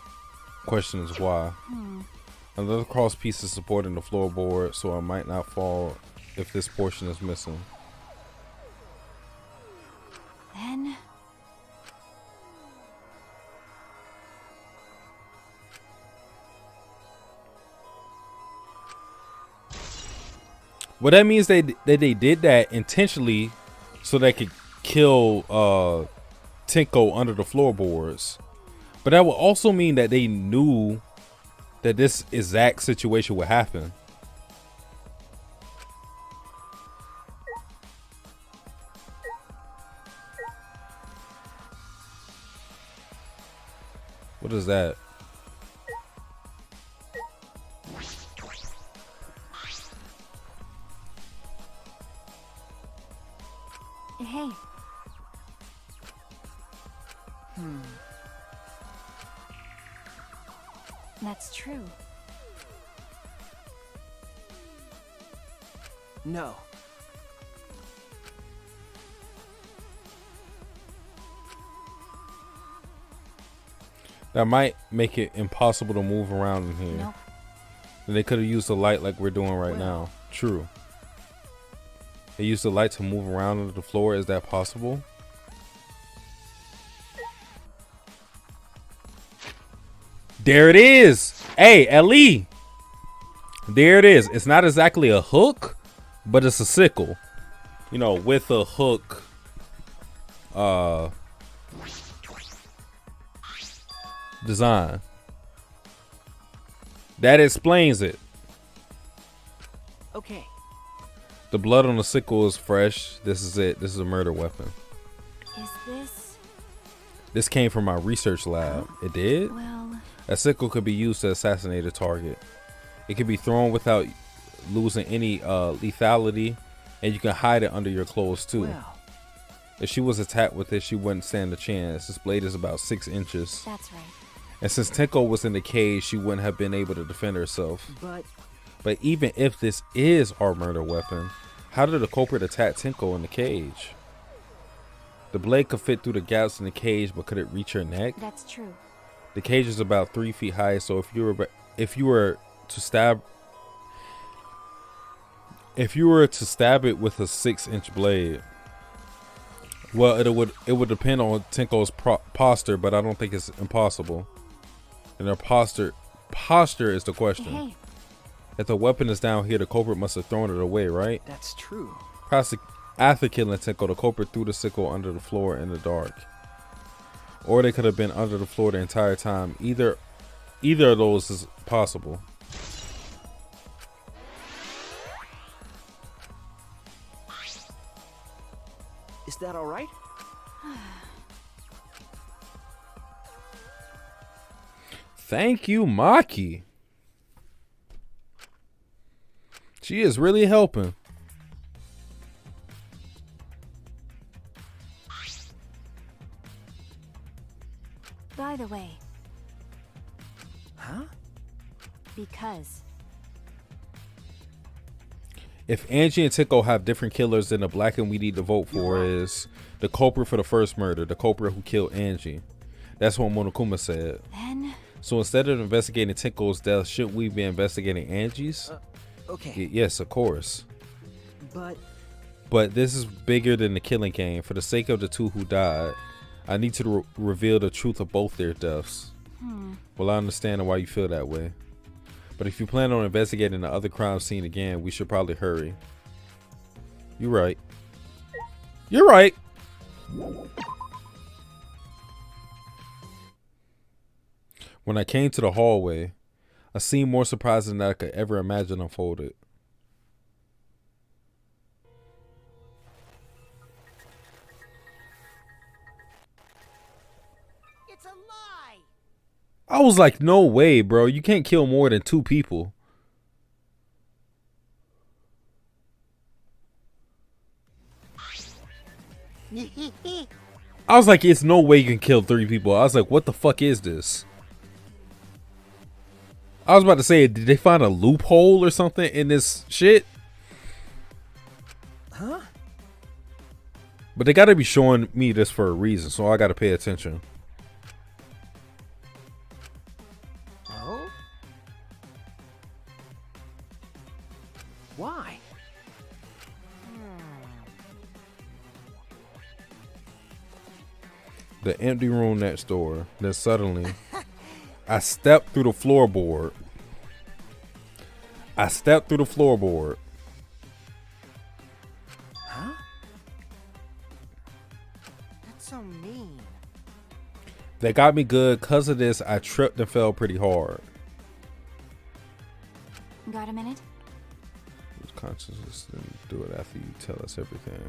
Question is why. Another cross piece is supporting the floorboard, so it might not fall if this portion is missing. Then... Well, that means they did that intentionally so they could kill Tenko under the floorboards. But that would also mean that they knew that this exact situation would happen. What is that? Hey. That's true. No. That might make it impossible to move around in here. Nope. They could have used the light like we're doing right now. True. They used the light to move around under the floor. Is that possible? There it is. Hey, Ellie. There it is. It's not exactly a hook, but it's a sickle. You know, with a hook. Design. That explains it. Okay. The blood on the sickle is fresh. This is it. This is a murder weapon. Is this... This came from my research lab. It did? Well... A sickle could be used to assassinate a target. It can be thrown without losing any lethality, and you can hide it under your clothes too. Well. If she was attacked with it, she wouldn't stand a chance. This blade is about 6 inches. That's right. And since Tenko was in the cage, she wouldn't have been able to defend herself. But even if this is our murder weapon, how did the culprit attack Tenko in the cage? The blade could fit through the gaps in the cage, but could it reach her neck? That's true. The cage is about 3 feet high, so if you were to stab it with a 6-inch blade, well, it would depend on Tenko's posture, but I don't think it's impossible. And her posture is the question. Hey. If the weapon is down here, the culprit must have thrown it away, right? That's true. Perhaps after killing Tenko, the culprit threw the sickle under the floor in the dark. Or they could have been under the floor the entire time. Either of those is possible. Is that all right? Thank you, Maki. She is really helping. By the way. Huh? Because. If Angie and Tenko have different killers, then the black and we need to vote for is the culprit for the first murder, the culprit who killed Angie. That's what Monokuma said. Then. So instead of investigating Tenko's death, shouldn't we be investigating Angie's? Okay. Yes, of course. But this is bigger than the killing game. For the sake of the two who died, I need to reveal the truth of both their deaths. Well, I understand why you feel that way. But if you plan on investigating the other crime scene again, we should probably hurry. You're right. You're right. When I came to the hallway, a scene more surprising than I could ever imagine unfolded. It's a lie. I was like, no way, bro. You can't kill more than 2 people. I was like, it's no way you can kill 3 people. I was like, what the fuck is this? I was about to say, did they find a loophole or something in this shit? Huh? But they gotta be showing me this for a reason, so I gotta pay attention. Oh? Why? The empty room next door. Then suddenly, I stepped through the floorboard. Huh? That's so mean. They got me good. Cause of this, I tripped and fell pretty hard. Got a minute? Lose consciousness, then do it after you tell us everything.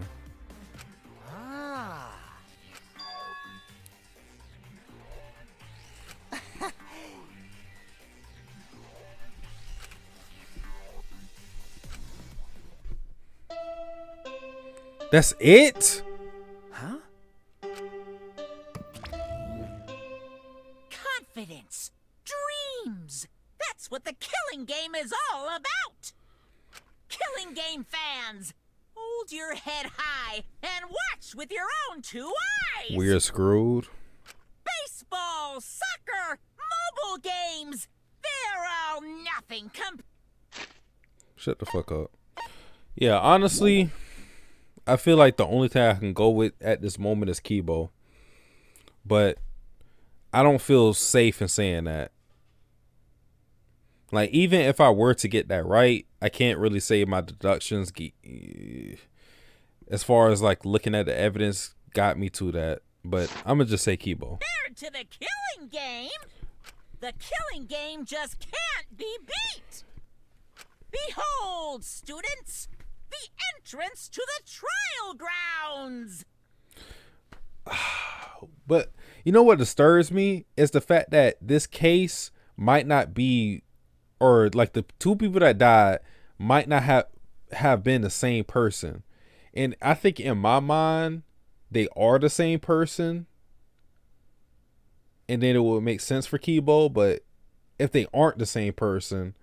Ah. That's it? Huh? Confidence. Dreams. That's what the killing game is all about. Killing game fans, hold your head high and watch with your own 2 eyes. We're screwed. Baseball, soccer, mobile games. They're all nothing Shut the fuck up. Yeah, honestly, I feel like the only thing I can go with at this moment is Kibo. But I don't feel safe in saying that. Like, even if I were to get that right, I can't really say my deductions, as far as like looking at the evidence, got me to that. But I'm going to just say Kibo. compared to the killing game. The killing game just can't be beat. Behold, students, the entrance to the trial grounds. But you know what disturbs me is the fact that this case might not be, or like the 2 people that died might not have been the same person. And I think in my mind, they are the same person. And then it would make sense for Kibo. But if they aren't the same person,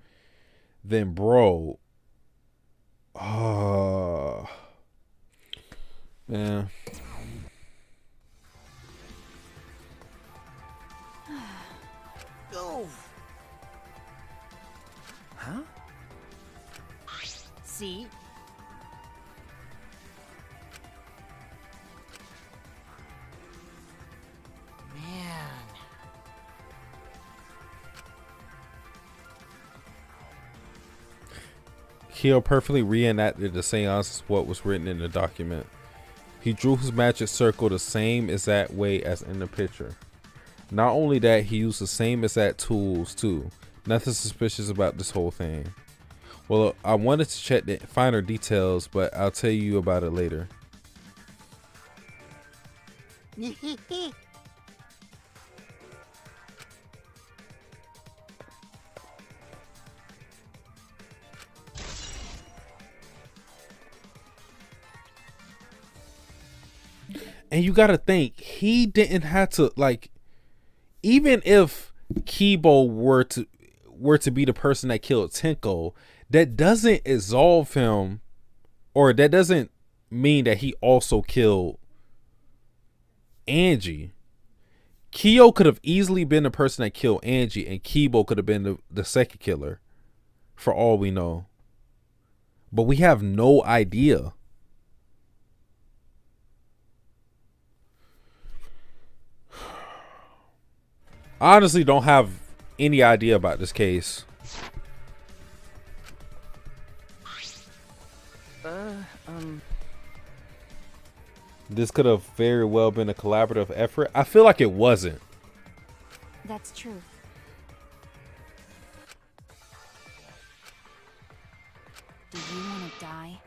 then bro, man, Kyo perfectly reenacted the seance as what was written in the document. He drew his magic circle the same exact way as in the picture. Not only that, he used the same exact tools too. Nothing suspicious about this whole thing. Well, I wanted to check the finer details, but I'll tell you about it later. And you gotta think, he didn't have to, like, even if Kibo were to be the person that killed Tenko, that doesn't absolve him, or that doesn't mean that he also killed Angie. Kyo could have easily been the person that killed Angie, and Kibo could have been the second killer, for all we know. But we have no idea. I honestly don't have any idea about this case. This could have very well been a collaborative effort. I feel like it wasn't. That's true. Do you want to die?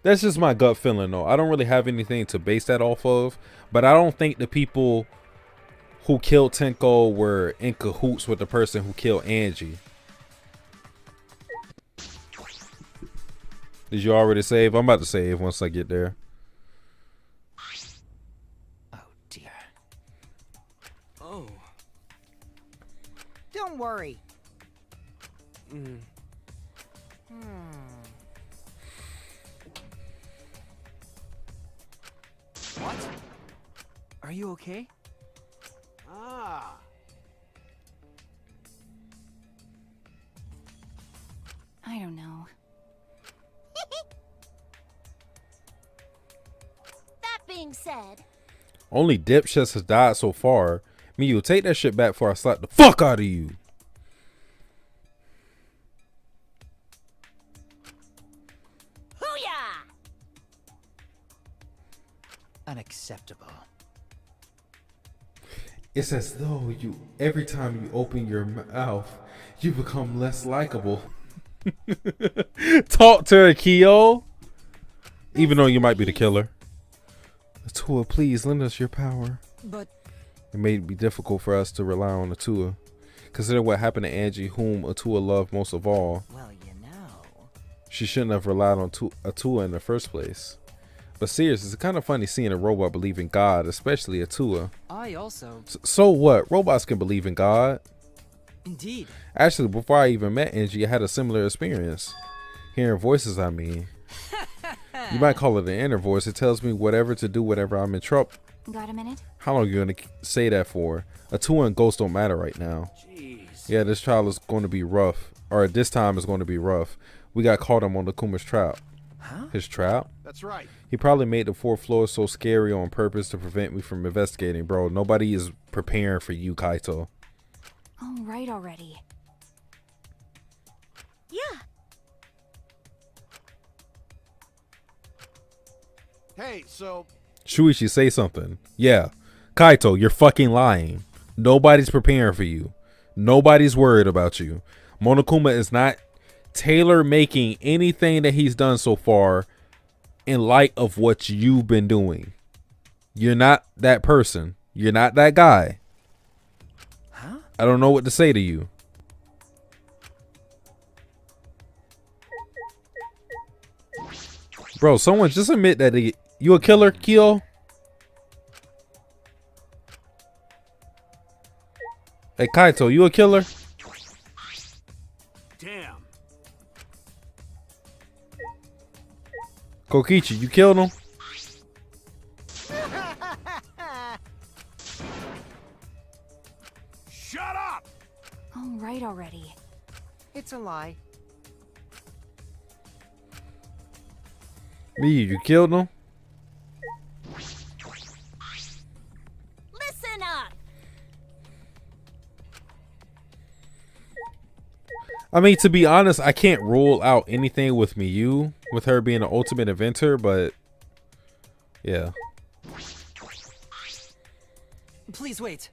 That's just my gut feeling, though. I don't really have anything to base that off of, but I don't think the people who killed Tenko were in cahoots with the person who killed Angie. Did you already save? I'm about to save once I get there. Oh dear. Oh. Don't worry. What? Are you okay? Ah. I don't know. That being said, Only dipshits has died so far. Miyu, take that shit back before I slap the fuck out of you. hoo-yah! Unacceptable. It's as though every time you open your mouth, you become less likable. Talk to her, Kyo. Even though you might be the killer. Atua, please lend us your power. But it may be difficult for us to rely on Atua. Consider what happened to Angie, whom Atua loved most of all. Well, you know. She shouldn't have relied on Atua in the first place. But seriously, it's kind of funny seeing a robot believe in God, especially Atua. I also. So what? Robots can believe in God. Indeed. Actually, before I even met Angie, I had a similar experience. Hearing voices, I mean. You might call it an inner voice. It tells me whatever to do whenever I'm in trouble. Got a minute? How long are you going to say that for? Atua and Ghost don't matter right now. Jeez. Yeah, this trial is going to be rough. Or this time is going to be rough. We got caught him on Kuma's trap. Huh? His trap? That's right. He probably made the 4th floor so scary on purpose to prevent me from investigating, bro. Nobody is preparing for you, Kaito. All right already. Yeah. Hey, so Shuichi, say something. Yeah. Kaito, you're fucking lying. Nobody's preparing for you. Nobody's worried about you. Monokuma is not tailor making anything that he's done so far in light of what you've been doing. You're not that person. You're not that guy. Huh? I don't know what to say to you. Bro, someone just admit that you a killer, Kyo? Hey, Kaito, you a killer? damn. Kokichi, you killed him? Shut up! All right already. It's a lie. Me, you killed him? Listen up. I mean, to be honest, I can't rule out anything with Miyu, with her being an ultimate inventor, but yeah. Please wait.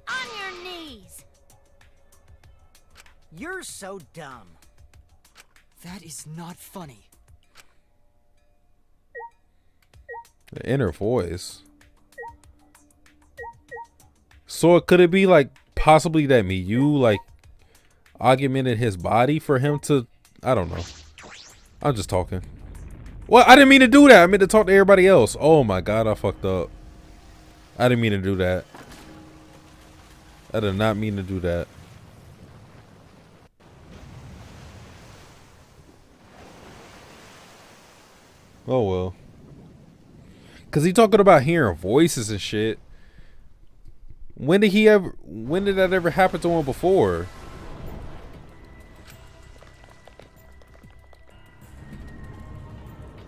On your knees. You're so dumb. That is not funny. The inner voice. So could it be like possibly that Miyu like augmented his body for him to, I don't know. I'm just talking. Well, I didn't mean to do that. I meant to talk to everybody else. Oh my god, I fucked up. I didn't mean to do that. I did not mean to do that. Oh well. Cause he talking about hearing voices and shit. When did that ever happen to him before?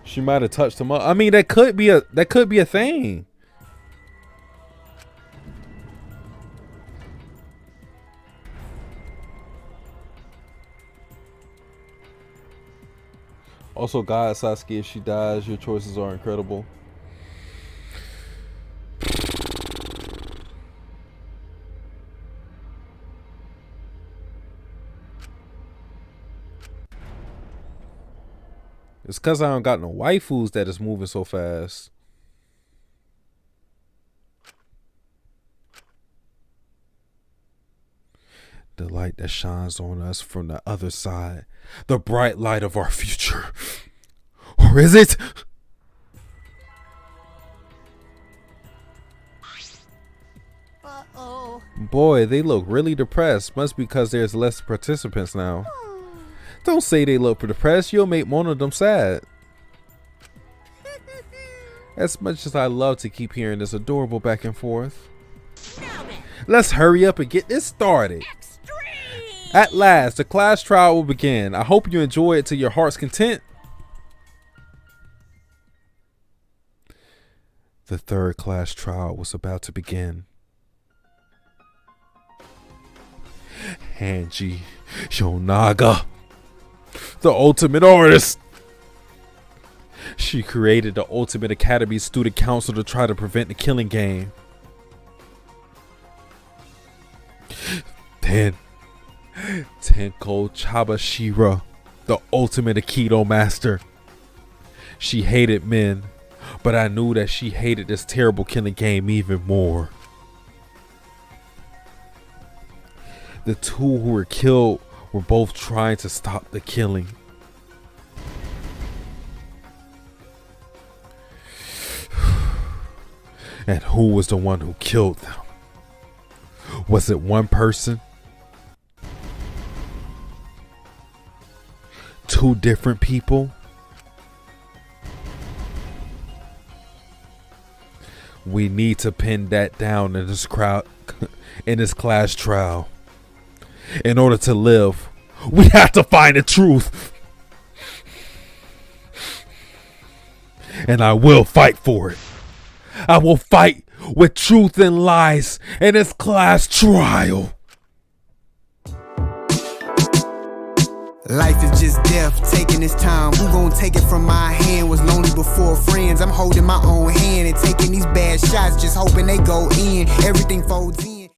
She might have touched him up. I mean, that could be a thing. Also, God, Satsuki, if she dies, your choices are incredible. It's because I don't got no waifus that is moving so fast. The light that shines on us from the other side. The bright light of our future. Or is it? Uh-oh. Boy, they look really depressed. Must be because there's less participants now. Don't say they look depressed. You'll make one of them sad. As much as I love to keep hearing this adorable back and forth. Let's hurry up and get this started. At last, the class trial will begin. I hope you enjoy it to your heart's content. The third class trial was about to begin. Hanji Yonaga, the ultimate artist. She created the Ultimate Academy Student Council to try to prevent the killing game. Tenko Chabashira, the ultimate Aikido master. She hated men, but I knew that she hated this terrible killing game even more. The two who were killed were both trying to stop the killing. And who was the one who killed them? Was it one person? Two different people? We need to pin that down in this class trial. In order to live, we have to find the truth. And I will fight for it. I will fight with truth and lies in this class trial. Life is just death, taking its time. Who gon' take it from my hand? Was lonely before friends. I'm holding my own hand and taking these bad shots, just hoping they go in. Everything folds in.